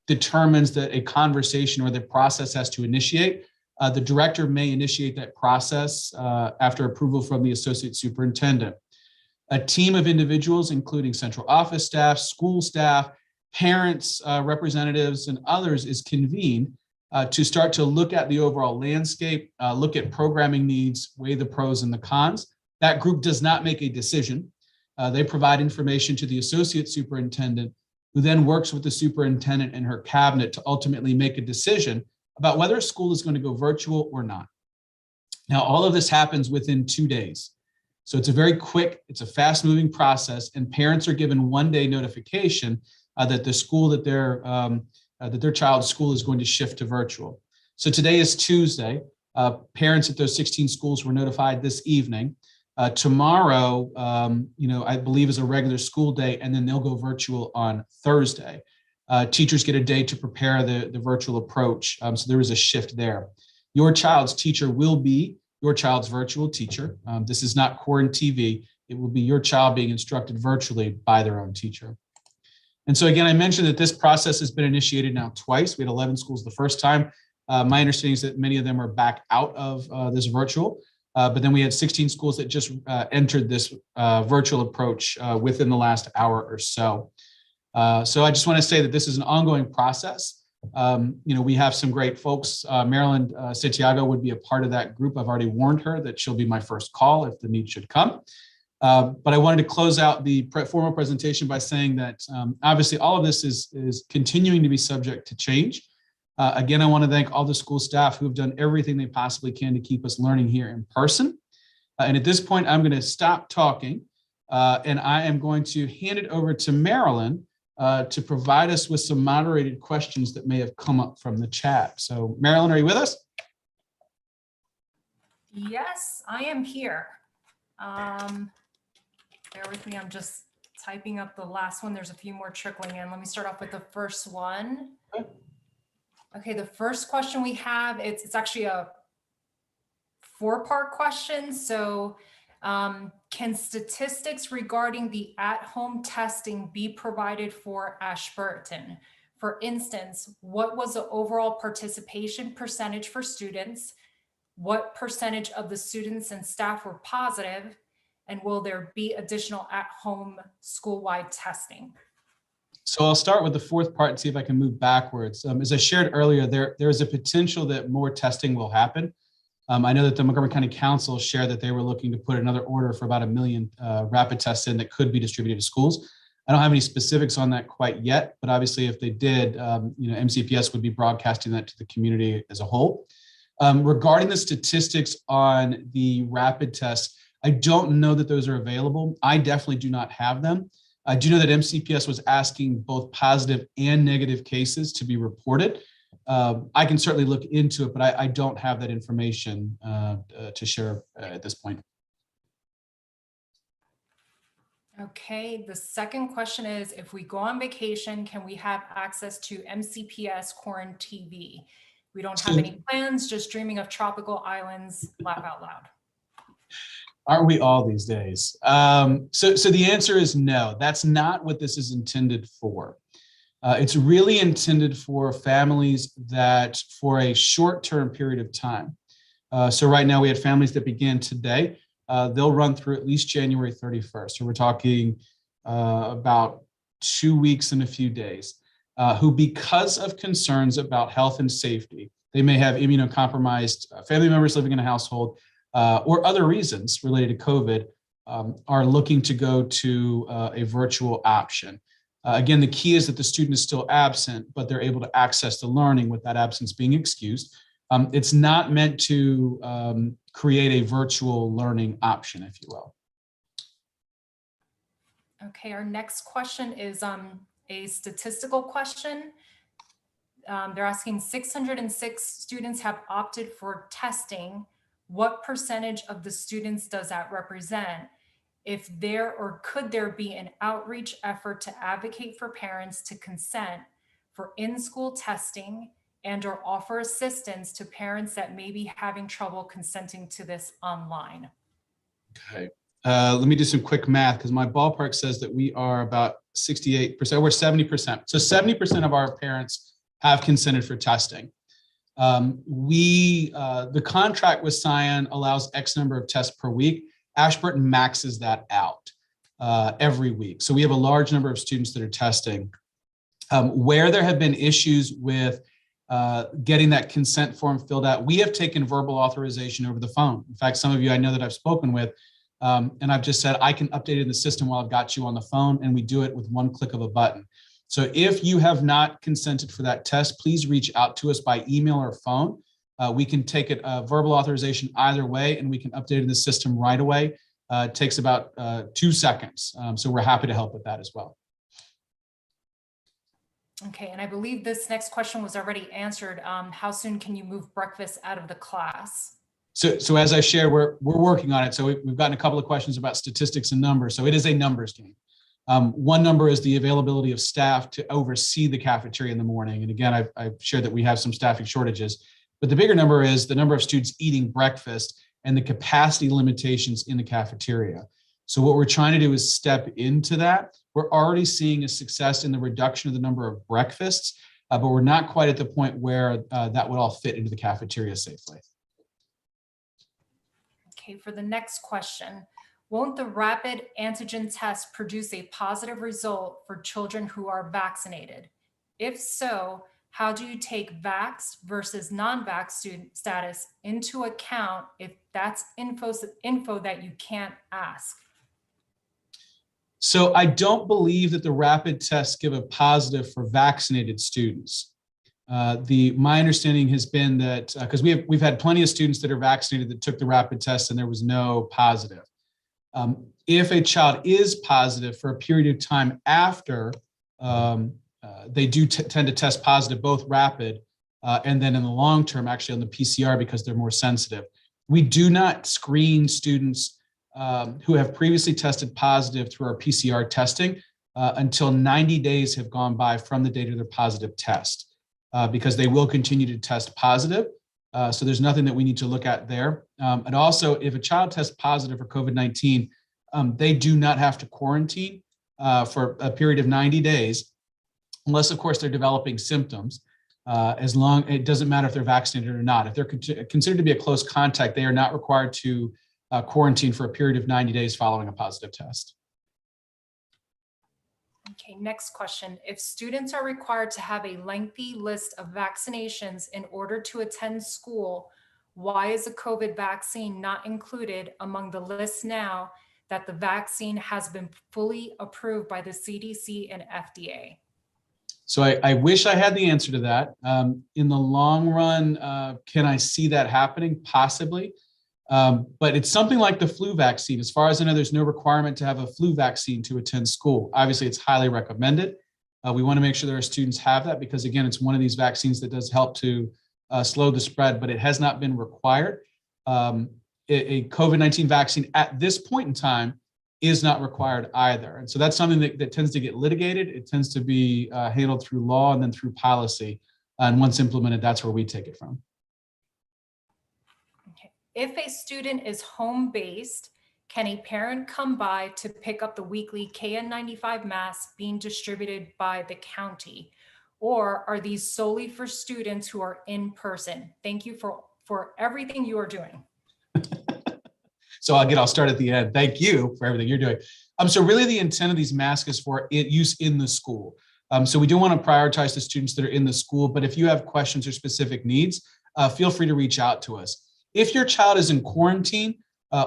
determines that a conversation or the process has to initiate, the director may initiate that process after approval from the associate superintendent. A team of individuals, including central office staff, school staff, parents, representatives, and others, is convened to start to look at the overall landscape, look at programming needs, weigh the pros and the cons. That group does not make a decision. They provide information to the associate superintendent, who then works with the superintendent and her cabinet to ultimately make a decision about whether a school is going to go virtual or not. Now, all of this happens within 2 days. So it's a very quick, it's a fast moving process, and parents are given 1-day notification that the school that their child's school is going to shift to virtual. So today is Tuesday. Parents at those 16 schools were notified this evening. Tomorrow, I believe is a regular school day, and then they'll go virtual on Thursday. Teachers get a day to prepare the virtual approach. So there is a shift there. Your child's teacher will be your child's virtual teacher. This is not Quarantine TV. It will be your child being instructed virtually by their own teacher. And so again, I mentioned that this process has been initiated now twice. We had 11 schools the first time. My understanding is that many of them are back out of this virtual, but then we had 16 schools that just entered this virtual approach within the last hour or so. So I just want to say that this is an ongoing process. We have some great folks. Marilyn Santiago would be a part of that group. I've already warned her that she'll be my first call if the need should come. But I wanted to close out the formal presentation by saying that obviously all of this is continuing to be subject to change. Again, I want to thank all the school staff who have done everything they possibly can to keep us learning here in person. And at this point, I'm going to stop talking and I am going to hand it over to Marilyn to provide us with some moderated questions that may have come up from the chat. So Marilyn, are you with us? Yes, I am here. Bear with me, I'm just typing up the last one. There's a few more trickling in. Let me start off with the first one. Okay, the first question we have, it's actually a 4-part question. So can statistics regarding the at-home testing be provided for Ashburton? For instance, what was the overall participation percentage for students? What percentage of the students and staff were positive? And will there be additional at-home school-wide testing? So I'll start with the 4th part and see if I can move backwards. As I shared earlier, there is a potential that more testing will happen. I know that the Montgomery County Council shared that they were looking to put another order for about 1 million rapid tests in that could be distributed to schools. I don't have any specifics on that quite yet, but obviously if they did, MCPS would be broadcasting that to the community as a whole. Regarding the statistics on the rapid tests, I don't know that those are available. I definitely do not have them. I do know that MCPS was asking both positive and negative cases to be reported. I can certainly look into it, but I don't have that information to share at this point. Okay, the second question is, if we go on vacation, can we have access to MCPS Quarantine TV? We don't have any plans, just dreaming of tropical islands, laugh out loud. Aren't we all these days? So the answer is no, that's not what this is intended for. It's really intended for families that for a short-term period of time. So right now we had families that began today. They'll run through at least January 31st. So we're talking about 2 weeks and a few days, who because of concerns about health and safety, they may have immunocompromised family members living in a household, or other reasons related to COVID, are looking to go to a virtual option. Again, the key is that the student is still absent, but they're able to access the learning with that absence being excused. It's not meant to create a virtual learning option, if you will. Okay, our next question is a statistical question. They're asking 606 students have opted for testing. What percentage of the students does that represent? If there or could there be an outreach effort to advocate for parents to consent for in-school testing and or offer assistance to parents that may be having trouble consenting to this online? Okay, let me do some quick math because my ballpark says that we are about 68%, we're 70%. So 70% of our parents have consented for testing. The contract with Scion allows X number of tests per week. Ashburton maxes that out every week. So we have a large number of students that are testing. Where there have been issues with getting that consent form filled out, we have taken verbal authorization over the phone. In fact, some of you I know that I've spoken with, and I've just said, I can update it in the system while I've got you on the phone, and we do it with one click of a button. So if you have not consented for that test, please reach out to us by email or phone. We can take it verbal authorization either way, and we can update it in the system right away. It takes about 2 seconds. So we're happy to help with that as well. Okay, and I believe this next question was already answered. How soon can you move breakfast out of the class? So as I shared, we're working on it. So we've gotten a couple of questions about statistics and numbers. So it is a numbers game. One number is the availability of staff to oversee the cafeteria in the morning. And again, I've shared that we have some staffing shortages. But the bigger number is the number of students eating breakfast and the capacity limitations in the cafeteria. So what we're trying to do is step into that. We're already seeing a success in the reduction of the number of breakfasts, but we're not quite at the point where that would all fit into the cafeteria safely. Okay, for the next question, won't the rapid antigen test produce a positive result for children who are vaccinated? If so, how do you take vax versus non-vax student status into account if that's info that you can't ask? So I don't believe that the rapid tests give a positive for vaccinated students. My understanding has been that because we've had plenty of students that are vaccinated that took the rapid test and there was no positive. If a child is positive for a period of time after, they do tend to test positive, both rapid and then in the long term, actually on the PCR because they're more sensitive. We do not screen students who have previously tested positive through our PCR testing until 90 days have gone by from the date of their positive test, because they will continue to test positive. So there's nothing that we need to look at there. And also, if a child tests positive for COVID-19, they do not have to quarantine for a period of 90 days, unless, of course, they're developing symptoms. It doesn't matter if they're vaccinated or not. If they're considered to be a close contact, they are not required to quarantine for a period of 90 days following a positive test. Okay, next question. If students are required to have a lengthy list of vaccinations in order to attend school, why is the COVID vaccine not included among the list now that the vaccine has been fully approved by the CDC and FDA? So I wish I had the answer to that. In the long run, can I see that happening? Possibly. But it's something like the flu vaccine. As far as I know, there's no requirement to have a flu vaccine to attend school. Obviously, it's highly recommended. We want to make sure that our students have that because, again, it's one of these vaccines that does help to slow the spread, but it has not been required. A COVID-19 vaccine at this point in time is not required either. And so that's something that tends to get litigated. It tends to be handled through law and then through policy. And once implemented, that's where we take it from. Okay. If a student is home-based, can a parent come by to pick up the weekly KN95 masks being distributed by the county? Or are these solely for students who are in person? Thank you for everything you are doing. So I'll start at the end. Thank you for everything you're doing. So really the intent of these masks is for use in the school. So we do want to prioritize the students that are in the school, but if you have questions or specific needs, feel free to reach out to us. If your child is in quarantine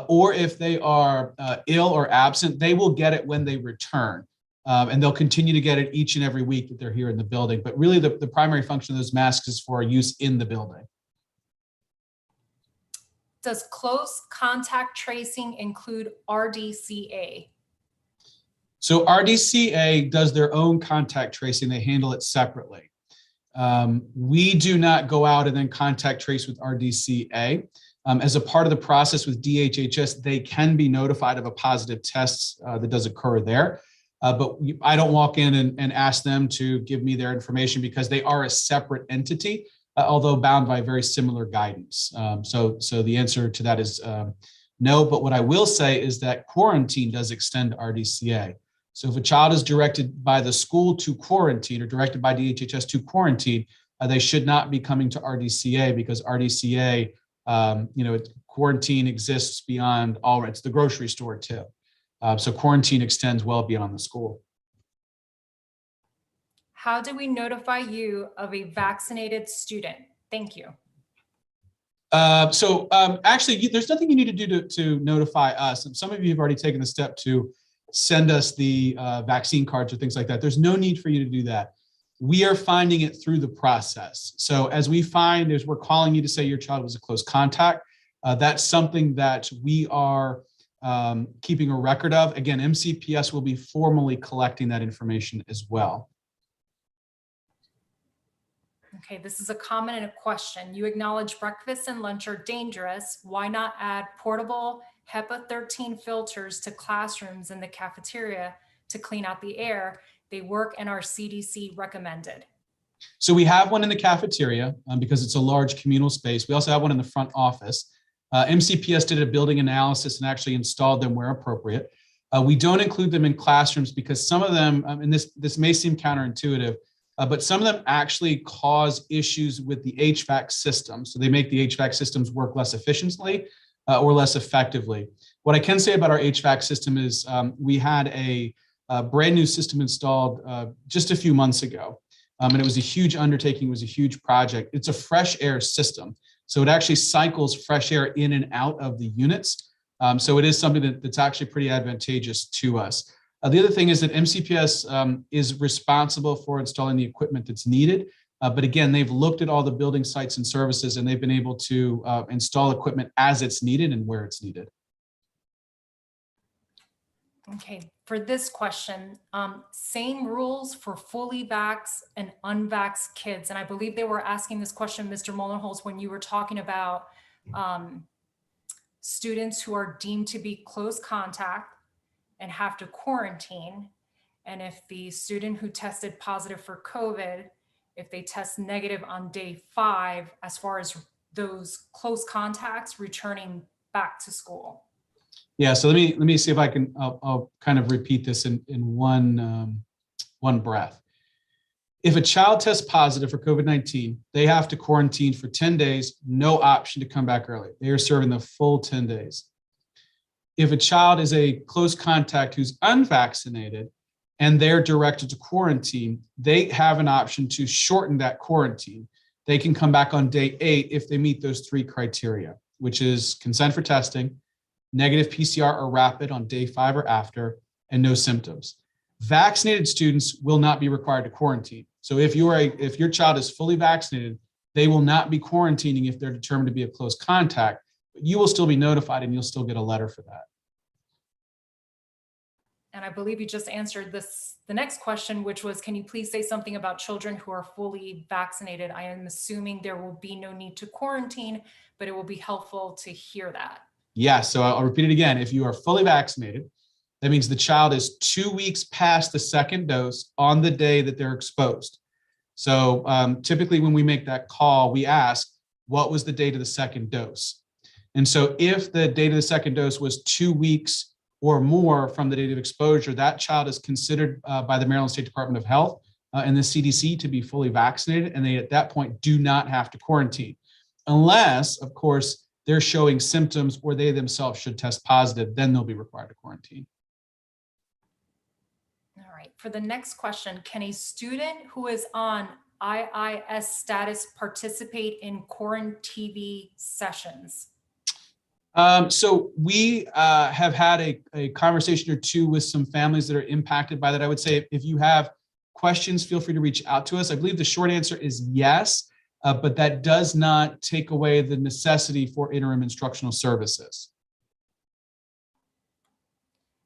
or if they are ill or absent, they will get it when they return. And they'll continue to get it each and every week that they're here in the building. But really the primary function of those masks is for use in the building. Does close contact tracing include RDCA? So RDCA does their own contact tracing. They handle it separately. We do not go out and then contact trace with RDCA. As a part of the process with DHHS, they can be notified of a positive test that does occur there. But I don't walk in and ask them to give me their information because they are a separate entity, although bound by very similar guidance. So the answer to that is no. But what I will say is that quarantine does extend to RDCA. So if a child is directed by the school to quarantine or directed by DHHS to quarantine, they should not be coming to RDCA because RDCA, quarantine exists beyond all. It's the grocery store too. So quarantine extends well beyond the school. How do we notify you of a vaccinated student? Thank you. Actually, there's nothing you need to do to notify us. And some of you have already taken the step to send us the vaccine cards or things like that. There's no need for you to do that. We are finding it through the process. So as we find, as we're calling you to say your child was a close contact, that's something that we are keeping a record of. Again, MCPS will be formally collecting that information as well. Okay, this is a comment and a question. You acknowledge breakfast and lunch are dangerous. Why not add portable HEPA 13 filters to classrooms in the cafeteria to clean out the air? They work and are CDC recommended. So we have one in the cafeteria because it's a large communal space. We also have one in the front office. MCPS did a building analysis and actually installed them where appropriate. We don't include them in classrooms because some of them, and this may seem counterintuitive, but some of them actually cause issues with the HVAC system. So they make the HVAC systems work less efficiently or less effectively. What I can say about our HVAC system is we had a brand new system installed just a few months ago. And it was a huge undertaking, it was a huge project. It's a fresh air system. So it actually cycles fresh air in and out of the units. So it is something that's actually pretty advantageous to us. The other thing is that MCPS is responsible for installing the equipment that's needed. But again, they've looked at all the building sites and services and they've been able to install equipment as it's needed and where it's needed. Okay, for this question, same rules for fully vaxxed and unvaxxed kids. And I believe they were asking this question, Mr. Mullenholz, when you were talking about students who are deemed to be close contact and have to quarantine. And if the student who tested positive for COVID, if they test negative on day 5, as far as those close contacts returning back to school. Yeah, so let me see if I can, I'll kind of repeat this in one breath. If a child tests positive for COVID-19, they have to quarantine for 10 days, no option to come back early. They are serving the full 10 days. If a child is a close contact who's unvaccinated and they're directed to quarantine, they have an option to shorten that quarantine. They can come back on day 8 if they meet those 3 criteria, which is consent for testing, negative PCR or rapid on day 5 or after, and no symptoms. Vaccinated students will not be required to quarantine. So if your child is fully vaccinated, they will not be quarantining if they're determined to be a close contact, but you will still be notified and you'll still get a letter for that. And I believe you just answered the next question, which was, can you please say something about children who are fully vaccinated? I am assuming there will be no need to quarantine, but it will be helpful to hear that. Yes, so I'll repeat it again. If you are fully vaccinated That means the child is 2 weeks past the second dose on the day that they're exposed. So typically when we make that call, we ask, what was the date of the second dose? And so if the date of the second dose was 2 weeks or more from the date of exposure, that child is considered by the Maryland State Department of Health and the CDC to be fully vaccinated. And they, at that point, do not have to quarantine, unless, of course, they're showing symptoms or they themselves should test positive, then they'll be required to quarantine. All right, for the next question, can a student who is on IIS status participate in quarantine TV sessions? So we have had a conversation or two with some families that are impacted by that. I would say if you have questions, feel free to reach out to us. I believe the short answer is yes, but that does not take away the necessity for interim instructional services.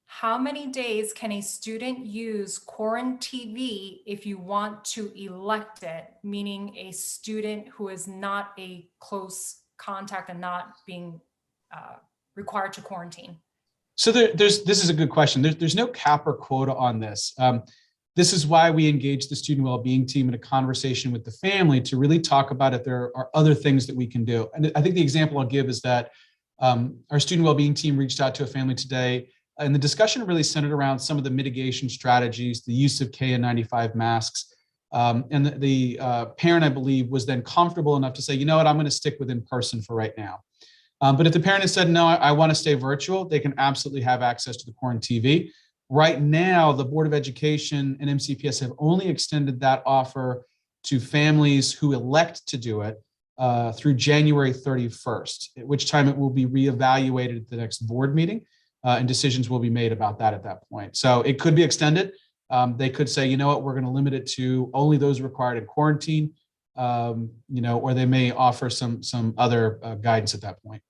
How many days can a student use quarantine TV if you want to elect it, meaning a student who is not a close contact and not being required to quarantine? So this is a good question. There's no cap or quota on this. This is why we engage the student well-being team in a conversation with the family to really talk about if there are other things that we can do. And I think the example I'll give is that our student well-being team reached out to a family today, and the discussion really centered around some of the mitigation strategies, the use of KN95 masks. And the parent, I believe, was then comfortable enough to say, you know what, I'm going to stick with in person for right now. But if the parent has said, no, I want to stay virtual, they can absolutely have access to the quarantine TV. Right now, the Board of Education and MCPS have only extended that offer to families who elect to do it through January 31st, at which time it will be reevaluated at the next board meeting, and decisions will be made about that at that point. So it could be extended. They could say, you know what, we're going to limit it to only those required in quarantine, or they may offer some other guidance at that point.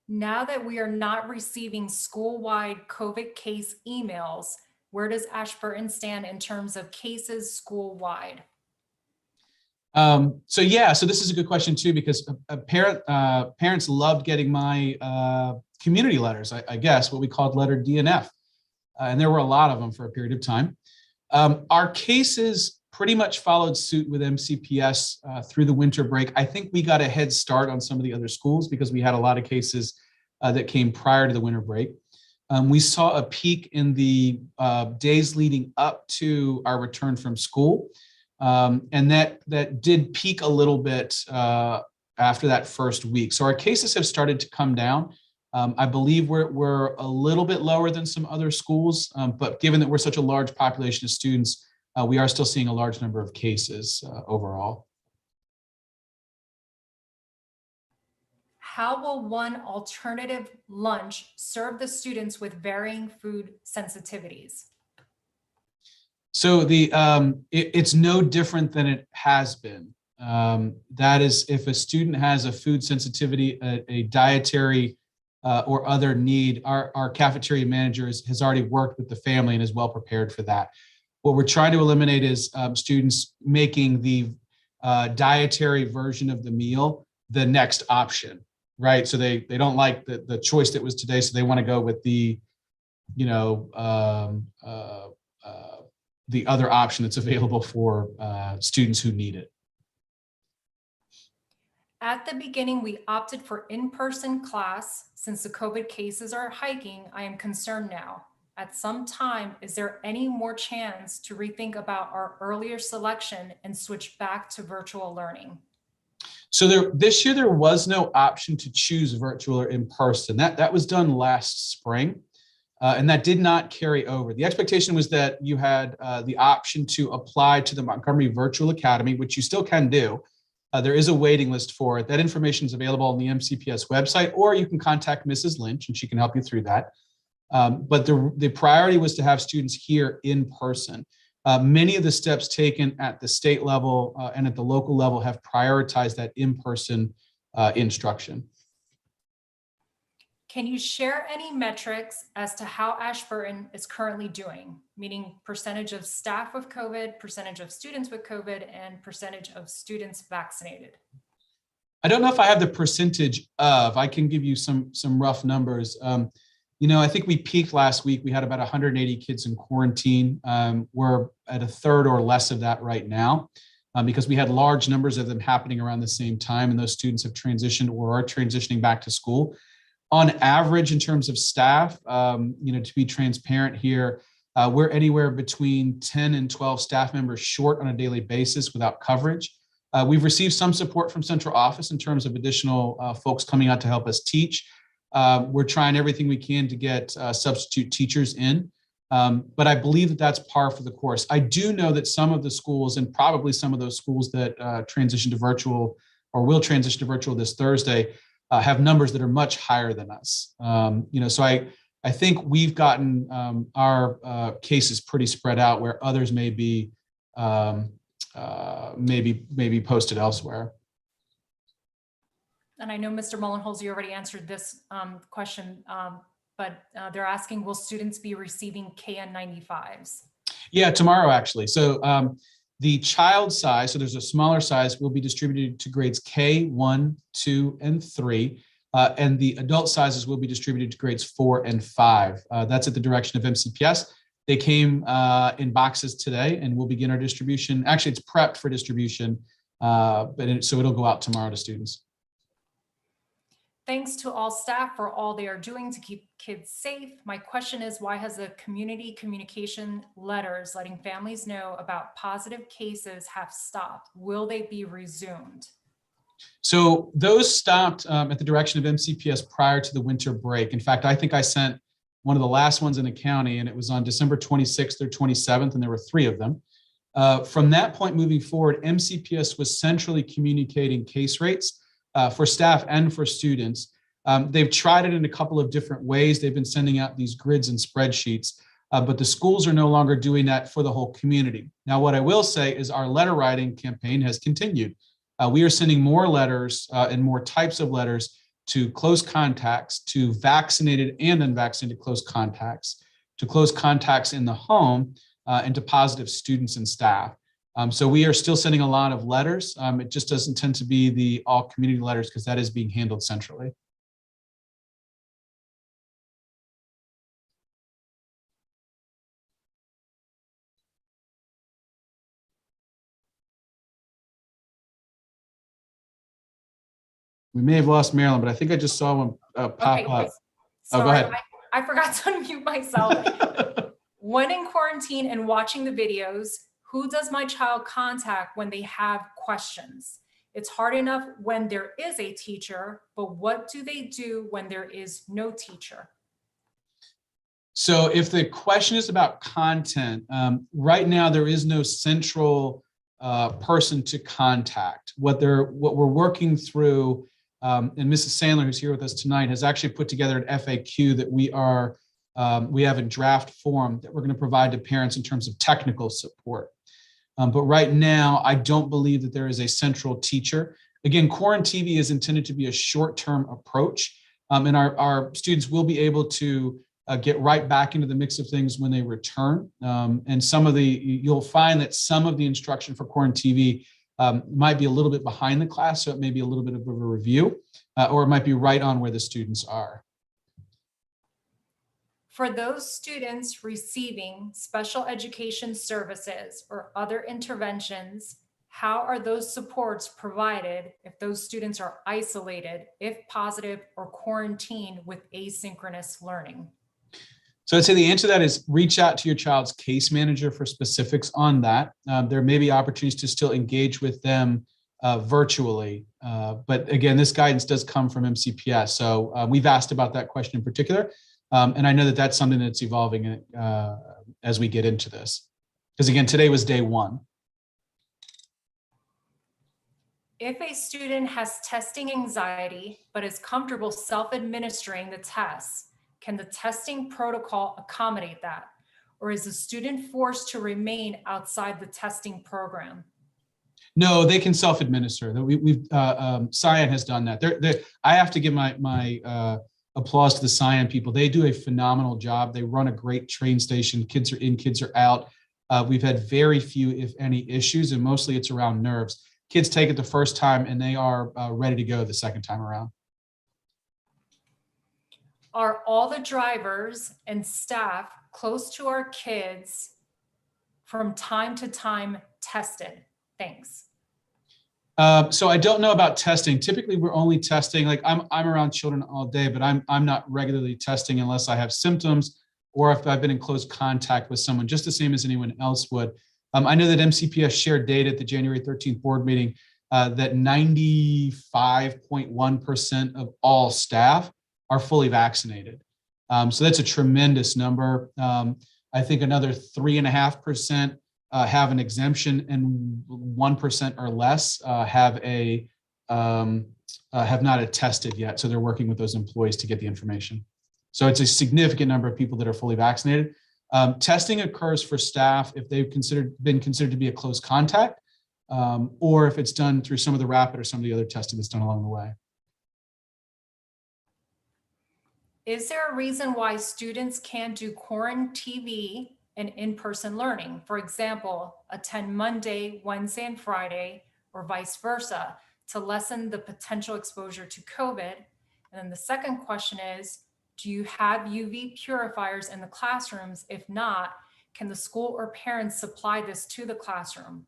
Now that we are not receiving school-wide COVID case emails, where does Ashburton stand in terms of cases school-wide? So this is a good question too, because parents loved getting my community letters, I guess, what we called letter DNF. And there were a lot of them for a period of time. Our cases pretty much followed suit with MCPS through the winter break. I think we got a head start on some of the other schools because we had a lot of cases that came prior to the winter break. We saw a peak in the days leading up to our return from school. And that did peak a little bit after that first week. So our cases have started to come down. I believe we're a little bit lower than some other schools, but given that we're such a large population of students, we are still seeing a large number of cases overall. How will one alternative lunch serve the students with varying food sensitivities? So it's no different than it has been. That is, if a student has a food sensitivity, a dietary or other need, our cafeteria manager has already worked with the family and is well prepared for that. What we're trying to eliminate is students making the dietary version of the meal the next option, right? So they don't like the choice that was today, so they want to go with the other option that's available for students who need it. At the beginning, we opted for in-person class. Since the COVID cases are hiking, I am concerned now. At some time, is there any more chance to rethink about our earlier selection and switch back to virtual learning? So this year, there was no option to choose virtual or in person. That was done last spring. And that did not carry over. The expectation was that you had the option to apply to the Montgomery Virtual Academy, which you still can do. There is a waiting list for it. That information is available on the MCPS website, or you can contact Mrs. Lynch and she can help you through that. But the priority was to have students here in person. Many of the steps taken at the state level and at the local level have prioritized that in-person instruction. Can you share any metrics as to how Ashburton is currently doing, meaning percentage of staff with COVID, percentage of students with COVID, and percentage of students vaccinated? I don't know if I have the percentage of. I can give you some rough numbers. I think we peaked last week. We had about 180 kids in quarantine. We're at a third or less of that right now, because we had large numbers of them happening around the same time, and those students have transitioned or are transitioning back to school. On average, in terms of staff, to be transparent here, we're anywhere between 10 and 12 staff members short on a daily basis without coverage. We've received some support from central office in terms of additional folks coming out to help us teach. We're trying everything we can to get substitute teachers in, but I believe that that's par for the course. I do know that some of the schools, and probably some of those schools that transition to virtual or will transition to virtual this Thursday, have numbers that are much higher than us. So I think we've gotten our cases pretty spread out, where others may be maybe posted elsewhere. And I know Mr. Mullenholz, you already answered this question, but they're asking, will students be receiving KN95s? Yeah, tomorrow actually. So the child size, so there's a smaller size, will be distributed to grades K, 1, 2, and 3. And the adult sizes will be distributed to grades 4 and 5. That's at the direction of MCPS. They came in boxes today, and we'll begin our distribution. Actually, it's prepped for distribution, so it'll go out tomorrow to students. Thanks to all staff for all they are doing to keep kids safe. My question is, why has the community communication letters letting families know about positive cases have stopped? Will they be resumed? So those stopped at the direction of MCPS prior to the winter break. In fact, I think I sent one of the last ones in the county, and it was on December 26th or 27th, and there were 3 of them. From that point moving forward, MCPS was centrally communicating case rates for staff and for students. They've tried it in a couple of different ways. They've been sending out these grids and spreadsheets, but the schools are no longer doing that for the whole community. Now, what I will say is our letter writing campaign has continued. We are sending more letters and more types of letters to close contacts, to vaccinated and unvaccinated close contacts, to close contacts in the home, and to positive students and staff. So we are still sending a lot of letters. It just doesn't tend to be the all community letters, because that is being handled centrally. We may have lost Marilyn, but I think I just saw one pop up. Sorry, Oh, go ahead. I forgot to unmute myself. When in quarantine and watching the videos, who does my child contact when they have questions? It's hard enough when there is a teacher, but what do they do when there is no teacher? So if the question is about content, right now there is no central person to contact. What we're working through, and Mrs. Sandler, who's here with us tonight, has actually put together an FAQ that we have in draft form that we're going to provide to parents in terms of technical support. But right now, I don't believe that there is a central teacher. Again, Quarantine TV is intended to be a short-term approach, and our students will be able to get right back into the mix of things when they return. And you'll find that some of the instruction for Quarantine TV might be a little bit behind the class, so it may be a little bit of a review, or it might be right on where the students are. For those students receiving special education services or other interventions, how are those supports provided if those students are isolated, if positive, or quarantined with asynchronous learning? So I'd say the answer to that is reach out to your child's case manager for specifics on that. There may be opportunities to still engage with them virtually. But again, this guidance does come from MCPS. So we've asked about that question in particular. And I know that that's something that's evolving as we get into this. Because again, today was day 1. If a student has testing anxiety, but is comfortable self-administering the tests, can the testing protocol accommodate that? Or is the student forced to remain outside the testing program? No, they can self-administer. Cyan has done that. I have to give my applause to the Cyan people. They do a phenomenal job. They run a great train station. Kids are in, kids are out. We've had very few, if any, issues, and mostly it's around nerves. kids take it the first time and they are ready to go the second time around. Are all the drivers and staff close to our kids from time to time tested? Thanks. So I don't know about testing. Typically, we're only testing, like I'm around children all day, but I'm not regularly testing unless I have symptoms or if I've been in close contact with someone, just the same as anyone else would. I know that MCPS shared data at the January 13th board meeting that 95.1% of all staff are fully vaccinated. So that's a tremendous number. I think another 3.5% have an exemption, and 1% or less have not attested yet. So they're working with those employees to get the information. So it's a significant number of people that are fully vaccinated. Testing occurs for staff if they've been considered to be a close contact, or if it's done through some of the rapid or some of the other testing that's done along the way. Is there a reason why students can't do Quarren TV and in-person learning? For example, attend Monday, Wednesday, and Friday, or vice versa, to lessen the potential exposure to COVID? And then the second question is, do you have UV purifiers in the classrooms? If not, can the school or parents supply this to the classroom?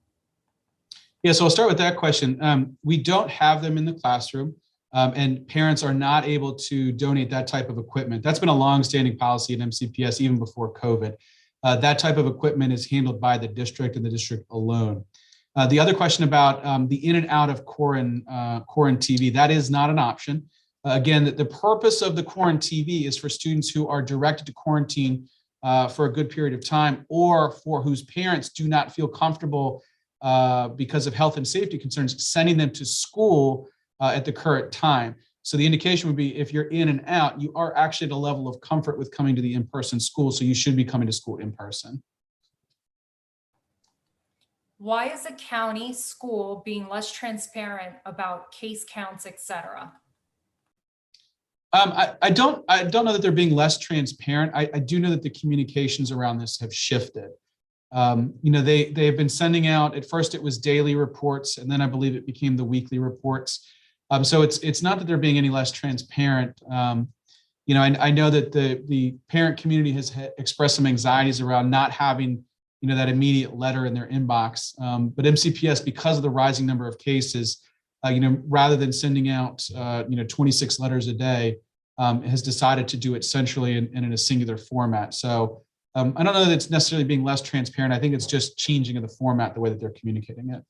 Yeah, so I'll start with that question. We don't have them in the classroom. And parents are not able to donate that type of equipment. That's been a longstanding policy at MCPS even before COVID. That type of equipment is handled by the district and the district alone. The other question about the in and out of Quarren TV, that is not an option. Again, the purpose of the Quarren TV is for students who are directed to quarantine for a good period of time, or for whose parents do not feel comfortable because of health and safety concerns sending them to school at the current time. So the indication would be if you're in and out, you are actually at a level of comfort with coming to the in-person school, so you should be coming to school in person. Why is the county school being less transparent about case counts, et cetera? I don't know that they're being less transparent. I do know that the communications around this have shifted. They have been sending out, at first it was daily reports, and then I believe it became the weekly reports. So it's not that they're being any less transparent. I know that the parent community has expressed some anxieties around not having, that immediate letter in their inbox. But MCPS, because of the rising number of cases, rather than sending out, 26 letters a day, has decided to do it centrally and in a singular format. So I don't know that it's necessarily being less transparent. I think it's just changing of the format, the way that they're communicating it.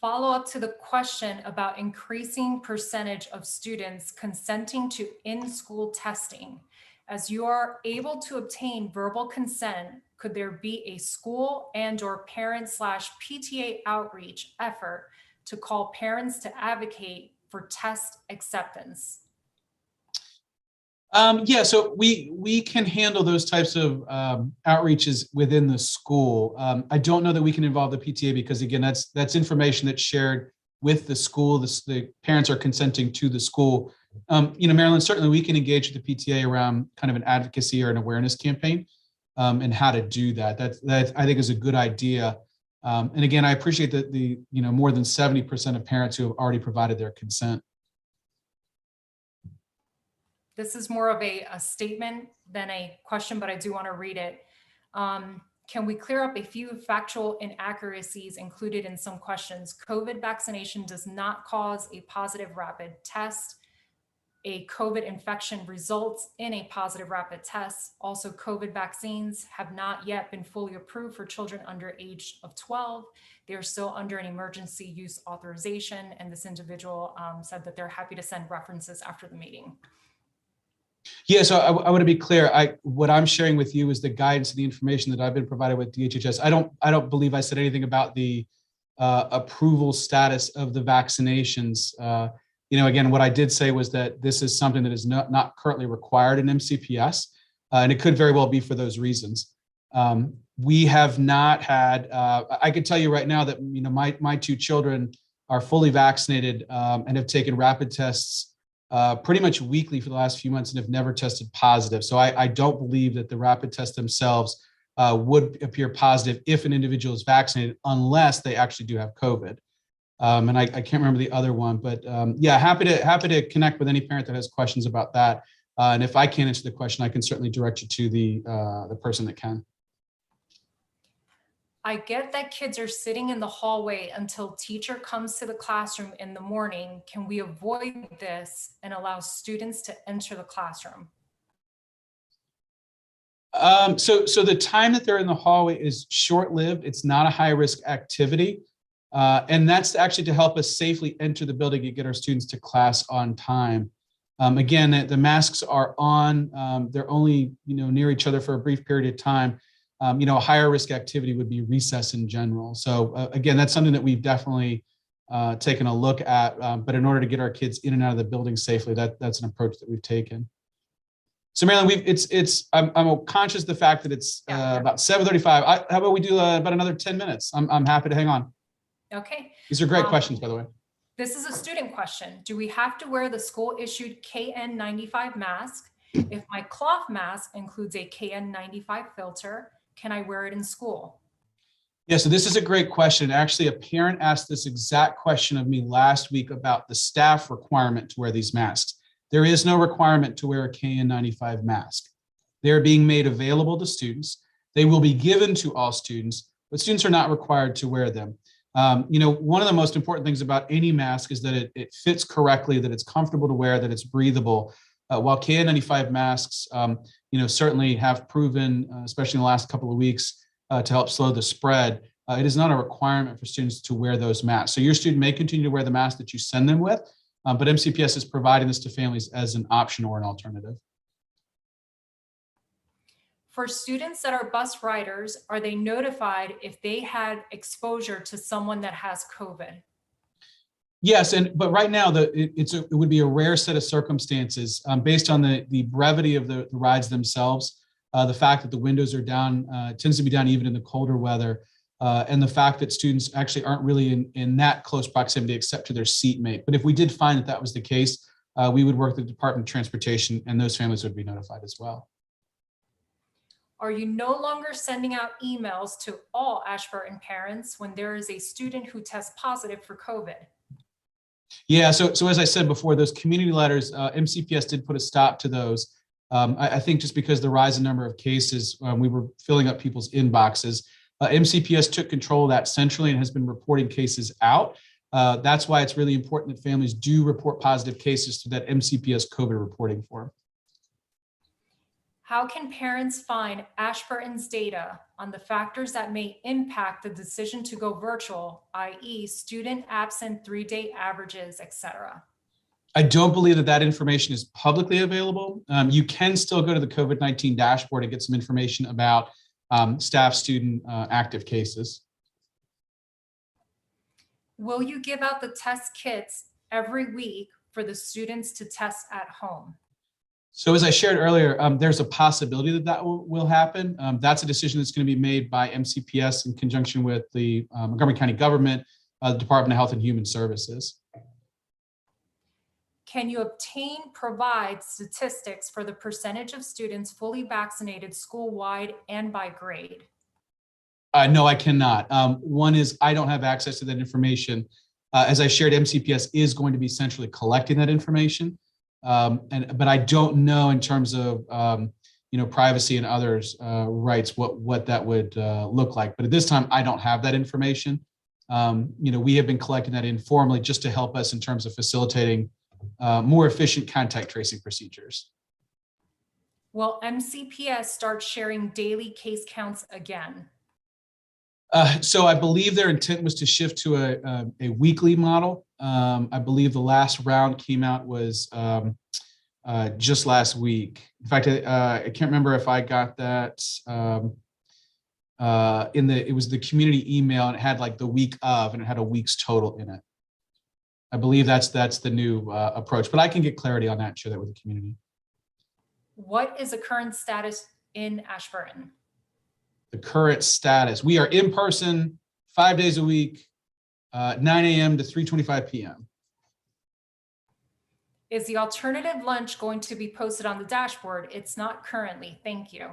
Follow up to the question about increasing percentage of students consenting to in-school testing. As you are able to obtain verbal consent, could there be a school and/or parent/PTA outreach effort to call parents to advocate for test acceptance? Yeah, so we can handle those types of outreaches within the school. I don't know that we can involve the PTA because, again, that's information that's shared with the school. The parents are consenting to the school. Marilyn, certainly we can engage with the PTA around kind of an advocacy or an awareness campaign and how to do that. That I think is a good idea. And again, I appreciate that the more than 70% of parents who have already provided their consent. This is more of a statement than a question, but I do want to read it. Can we clear up a few factual inaccuracies included in some questions? COVID vaccination does not cause a positive rapid test. A COVID infection results in a positive rapid test. Also, COVID vaccines have not yet been fully approved for children under age of 12. They're still under an emergency use authorization. And this individual said that they're happy to send references after the meeting. Yeah, so I want to be clear. What I'm sharing with you is the guidance and the information that I've been provided with DHHS. I don't believe I said anything about the approval status of the vaccinations. Again, what I did say was that this is something that is not currently required in MCPS, and it could very well be for those reasons. We have not had. I could tell you right now that my two children are fully vaccinated and have taken rapid tests pretty much weekly for the last few months and have never tested positive. So I don't believe that the rapid tests themselves would appear positive if an individual is vaccinated, unless they actually do have COVID. And I can't remember the other one, but yeah, happy to connect with any parent that has questions about that. And if I can't answer the question, I can certainly direct you to the person that can. I get that kids are sitting in the hallway until teacher comes to the classroom in the morning. Can we avoid this and allow students to enter the classroom? So the time that they're in the hallway is short-lived. It's not a high-risk activity. And that's actually to help us safely enter the building and get our students to class on time. Again, the masks are on. They're only near each other for a brief period of time. A higher risk activity would be recess in general. So again, that's something that we've definitely taken a look at. But in order to get our kids in and out of the building safely, that's an approach that we've taken. So Marilyn, I'm conscious of the fact that it's about 7:35. How about we do about another 10 minutes? I'm happy to hang on. Okay. These are great questions, by the way. This is a student question. Do we have to wear the school issued KN95 mask? If my cloth mask includes a KN95 filter, can I wear it in school? Yeah, so this is a great question. Actually, a parent asked this exact question of me last week about the staff requirement to wear these masks. There is no requirement to wear a KN95 mask. They're being made available to students. They will be given to all students, but students are not required to wear them. One of the most important things about any mask is that it fits correctly, that it's comfortable to wear, that it's breathable. While KN95 masks, certainly have proven, especially in the last couple of weeks, to help slow the spread, it is not a requirement for students to wear those masks. So your student may continue to wear the mask that you send them with, but MCPS is providing this to families as an option or an alternative. For students that are bus riders, are they notified if they had exposure to someone that has COVID? Yes, but right now it would be a rare set of circumstances based on the brevity of the rides themselves, the fact that the windows are down, tends to be down even in the colder weather, and the fact that students actually aren't really in that close proximity except to their seatmate. But if we did find that that was the case, we would work with the Department of Transportation, and those families would be notified as well. Are you no longer sending out emails to all Ashburton parents when there is a student who tests positive for COVID? Yeah, so as I said before, those community letters, MCPS did put a stop to those. I think just because the rise in number of cases, we were filling up people's inboxes. MCPS took control of that centrally and has been reporting cases out. That's why it's really important that families do report positive cases to that MCPS COVID reporting form. How can parents find Ashburton's data on the factors that may impact the decision to go virtual, i.e. student absent 3-day averages, etc.? I don't believe that information is publicly available. You can still go to the COVID-19 dashboard and get some information about staff, student active cases. Will you give out the test kits every week for the students to test at home? So as I shared earlier, there's a possibility that will happen. That's a decision that's going to be made by MCPS in conjunction with the Montgomery County government, the Department of Health and Human Services. Can you provide statistics for the percentage of students fully vaccinated school-wide and by grade? No, I cannot. One is I don't have access to that information. As I shared, MCPS is going to be centrally collecting that information. But I don't know in terms of privacy and others' rights what that would look like. But at this time, I don't have that information. We have been collecting that informally just to help us in terms of facilitating more efficient contact tracing procedures. Will MCPS start sharing daily case counts again? So I believe their intent was to shift to a weekly model. I believe the last round came out was just last week. In fact, I can't remember if I got that it was the community email, and it had like the week of, and it had a week's total in it. I believe that's the new approach, but I can get clarity on that and share that with the community. What is the current status in Ashburton? The current status, we are in person 5 days a week, 9 a.m. to 3:25 p.m. Is the alternative lunch going to be posted on the dashboard? It's not currently. Thank you.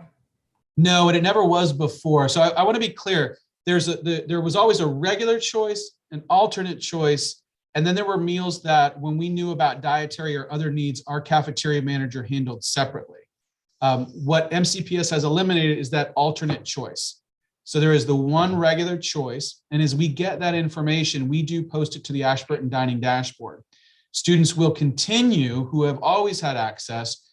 No, and it never was before. So I want to be clear. There was always a regular choice, an alternate choice, and then there were meals that when we knew about dietary or other needs, our cafeteria manager handled separately. What MCPS has eliminated is that alternate choice. So there is the one regular choice, and as we get that information, we do post it to the Ashburton Dining Dashboard. Students will continue, who have always had access,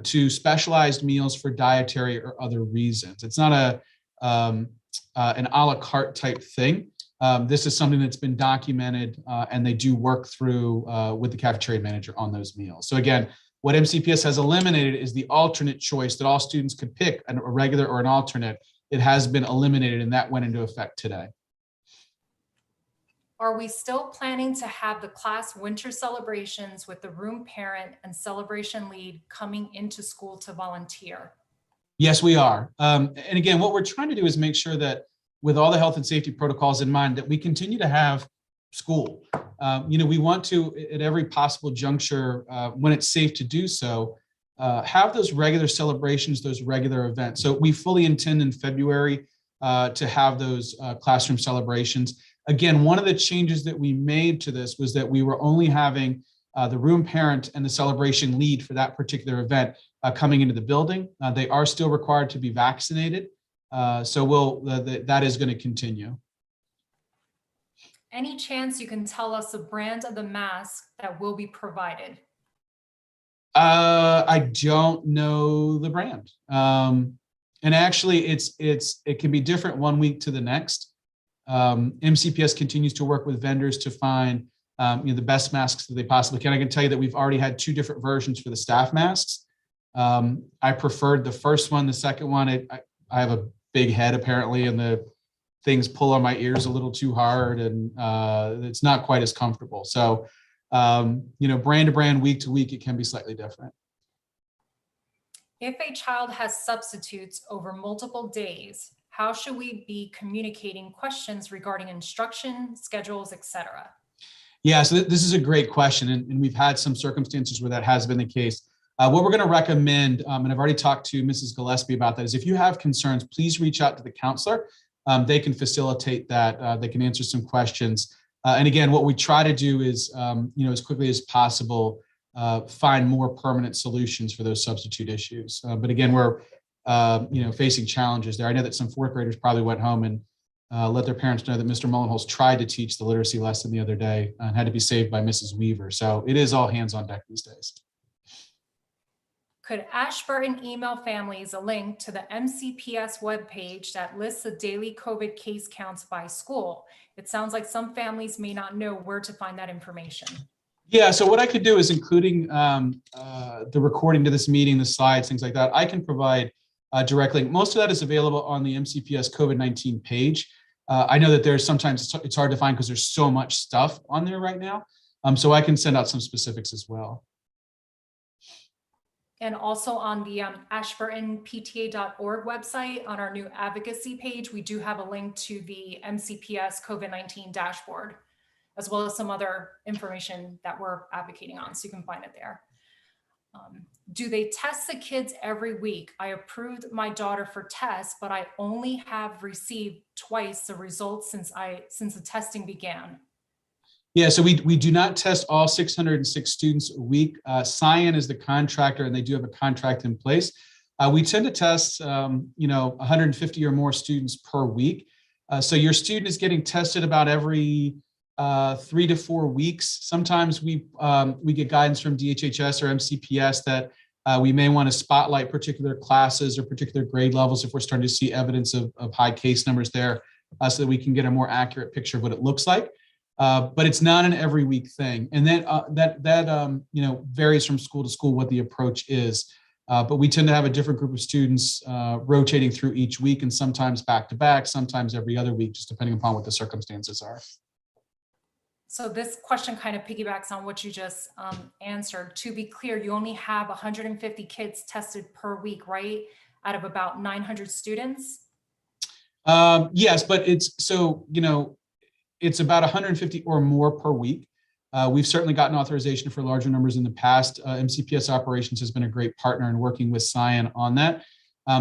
to specialized meals for dietary or other reasons. It's not an a la carte type thing. This is something that's been documented, and they do work through with the cafeteria manager on those meals. So again, what MCPS has eliminated is the alternate choice that all students could pick, a regular or an alternate. It has been eliminated, and that went into effect today. Are we still planning to have the class winter celebrations with the room parent and celebration lead coming into school to volunteer? Yes, we are. And again, what we're trying to do is make sure that with all the health and safety protocols in mind, that we continue to have school. We want to, at every possible juncture, when it's safe to do so, have those regular celebrations, those regular events. So we fully intend in February to have those classroom celebrations. Again, one of the changes that we made to this was that we were only having the room parent and the celebration lead for that particular event coming into the building. They are still required to be vaccinated. So that is going to continue. Any chance you can tell us the brand of the mask that will be provided? I don't know the brand. And actually it can be different one week to the next. MCPS continues to work with vendors to find the best masks that they possibly can. I can tell you that we've already had 2 different versions for the staff masks. I preferred the first one. The second one, I have a big head apparently, and the things pull on my ears a little too hard, and it's not quite as comfortable. So, brand to brand, week to week, it can be slightly different. If a child has substitutes over multiple days, how should we be communicating questions regarding instruction, schedules, etc.? Yeah, so this is a great question, and we've had some circumstances where that has been the case. What we're going to recommend, and I've already talked to Mrs. Gillespie about that, is if you have concerns, please reach out to the counselor. They can facilitate that. They can answer some questions. And again, what we try to do is, as quickly as possible, find more permanent solutions for those substitute issues. But again, we're, facing challenges there. I know that some 4th graders probably went home and let their parents know that Mr. Mullenholz tried to teach the literacy lesson the other day and had to be saved by Mrs. Weaver. So it is all hands on deck these days. Could Ashburton email families a link to the MCPS webpage that lists the daily COVID case counts by school? It sounds like some families may not know where to find that information. Yeah, so what I could do is, including the recording to this meeting, the slides, things like that, I can provide a direct link. Most of that is available on the MCPS COVID-19 page. I know that there's sometimes it's hard to find because there's so much stuff on there right now. So I can send out some specifics as well. And also on the ashburnpta.org website, on our new advocacy page, we do have a link to the MCPS COVID-19 dashboard, as well as some other information that we're advocating on, so you can find it there. Do they test the kids every week? I approved my daughter for tests, but I only have received twice the results since the testing began. Yeah, so we do not test all 606 students a week. Cyan is the contractor, and they do have a contract in place. We tend to test, 150 or more students per week. So your student is getting tested about every 3 to 4 weeks. Sometimes we get guidance from DHHS or MCPS that we may want to spotlight particular classes or particular grade levels if we're starting to see evidence of high case numbers there, so that we can get a more accurate picture of what it looks like. But it's not an every week thing. And then that varies from school to school what the approach is. But we tend to have a different group of students rotating through each week, and sometimes back to back, sometimes every other week, just depending upon what the circumstances are. So this question kind of piggybacks on what you just answered. To be clear, you only have 150 kids tested per week, right? Out of about 900 students? Yes, but it's about 150 or more per week. We've certainly gotten authorization for larger numbers in the past. MCPS Operations has been a great partner in working with Cyan on that.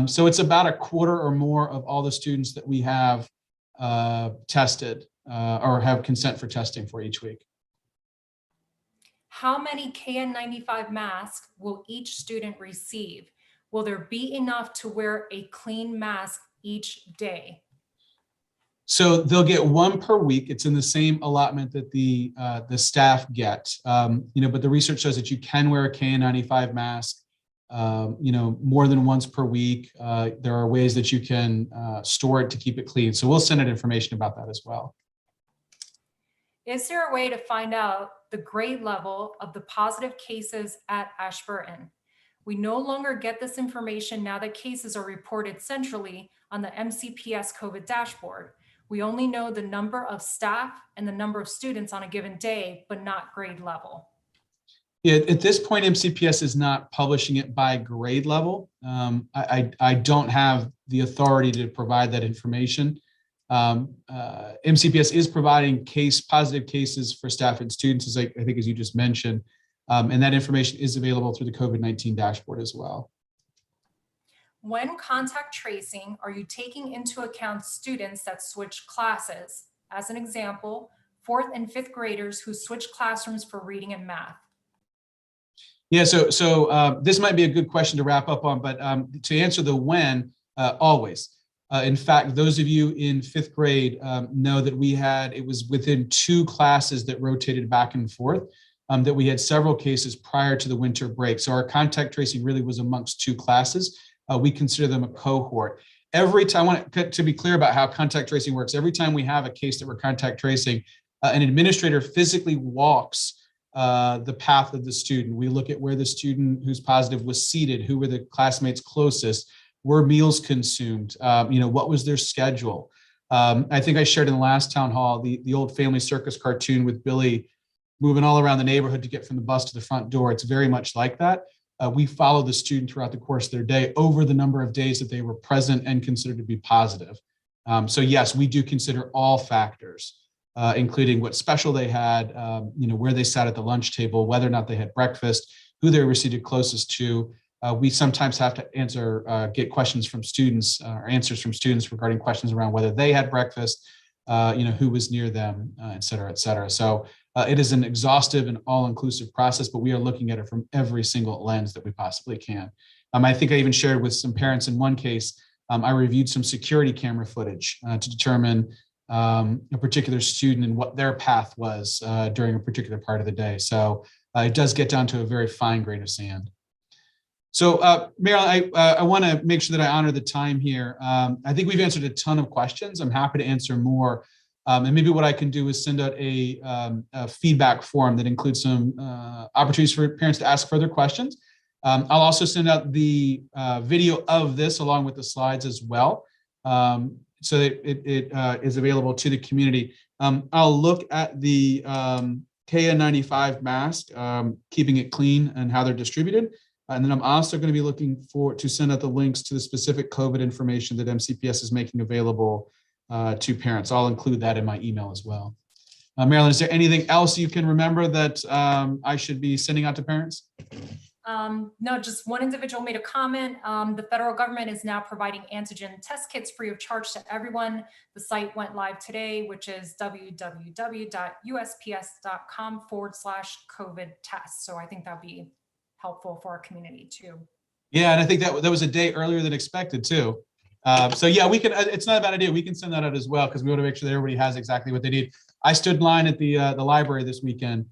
So it's about a quarter or more of all the students that we have tested or have consent for testing for each week. How many KN95 masks will each student receive? Will there be enough to wear a clean mask each day? So they'll get one per week. It's in the same allotment that the staff get. But the research shows that you can wear a KN95 mask, more than once per week. There are ways that you can store it to keep it clean. So we'll send out information about that as well. Is there a way to find out the grade level of the positive cases at Ashburton? We no longer get this information now that cases are reported centrally on the MCPS COVID dashboard. We only know the number of staff and the number of students on a given day, but not grade level. Yeah, at this point, MCPS is not publishing it by grade level. I don't have the authority to provide that information. MCPS is providing positive cases for staff and students, as I think, as you just mentioned, and that information is available through the COVID-19 dashboard as well. When contact tracing, are you taking into account students that switch classes? As an example, 4th and 5th graders who switch classrooms for reading and math. Yeah, so this might be a good question to wrap up on, but to answer the when, always. In fact, those of you in 5th grade know that it was within 2 classes that rotated back and forth, that we had several cases prior to the winter break. So our contact tracing really was amongst 2 classes. We consider them a cohort. Every time, I want to be clear about how contact tracing works. Every time we have a case that we're contact tracing, an administrator physically walks the path of the student. We look at where the student who's positive was seated, who were the classmates closest, were meals consumed, what was their schedule. I think I shared in the last town hall the old Family Circus cartoon with Billy moving all around the neighborhood to get from the bus to the front door. It's very much like that. We follow the student throughout the course of their day over the number of days that they were present and considered to be positive. So yes, we do consider all factors, including what special they had, where they sat at the lunch table, whether or not they had breakfast, who they were seated closest to. We sometimes have to get questions from students or answers from students regarding questions around whether they had breakfast, who was near them, et cetera, et cetera. So it is an exhaustive and all-inclusive process, but we are looking at it from every single lens that we possibly can. I think I even shared with some parents in one case, I reviewed some security camera footage to determine a particular student and what their path was during a particular part of the day. So it does get down to a very fine grain of sand. So Marilyn, I want to make sure that I honor the time here. I think we've answered a ton of questions. I'm happy to answer more. And maybe what I can do is send out a feedback form that includes some opportunities for parents to ask further questions. I'll also send out the video of this along with the slides as well, so that it is available to the community. I'll look at the KN95 mask, keeping it clean and how they're distributed. And then I'm also going to be looking to send out the links to the specific COVID information that MCPS is making available to parents. I'll include that in my email as well. Marilyn, is there anything else you can remember that I should be sending out to parents? No, just one individual made a comment. The federal government is now providing antigen test kits free of charge to everyone. The site went live today, which is www.usps.com/COVID test. So I think that'd be helpful for our community too. Yeah, and I think that was a day earlier than expected too. So yeah, we can. It's not a bad idea. We can send that out as well because we want to make sure that everybody has exactly what they need. I stood in line at the library this weekend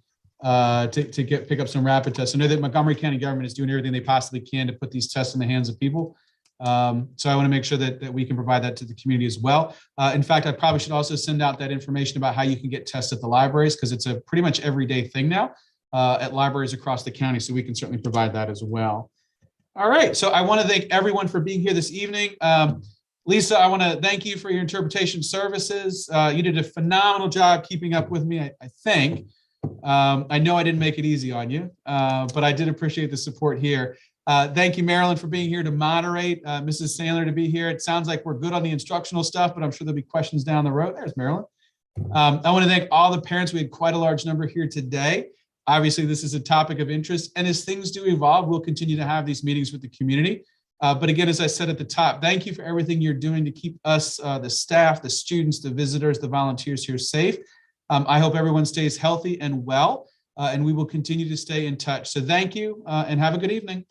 to pick up some rapid tests. I know that Montgomery County government is doing everything they possibly can to put these tests in the hands of people. So I want to make sure that we can provide that to the community as well. In fact, I probably should also send out that information about how you can get tests at the libraries because it's a pretty much everyday thing now at libraries across the county. So we can certainly provide that as well. All right, so I want to thank everyone for being here this evening. Lisa, I want to thank you for your interpretation services. You did a phenomenal job keeping up with me, I think. I know I didn't make it easy on you, but I did appreciate the support here. Thank you, Marilyn, for being here to moderate, Mrs. Sandler to be here. It sounds like we're good on the instructional stuff, but I'm sure there'll be questions down the road. There's Marilyn. I want to thank all the parents. We had quite a large number here today. Obviously, this is a topic of interest, and as things do evolve, we'll continue to have these meetings with the community. But again, as I said at the top, thank you for everything you're doing to keep us, the staff, the students, the visitors, the volunteers here safe. I hope everyone stays healthy and well, and we will continue to stay in touch. So thank you and have a good evening.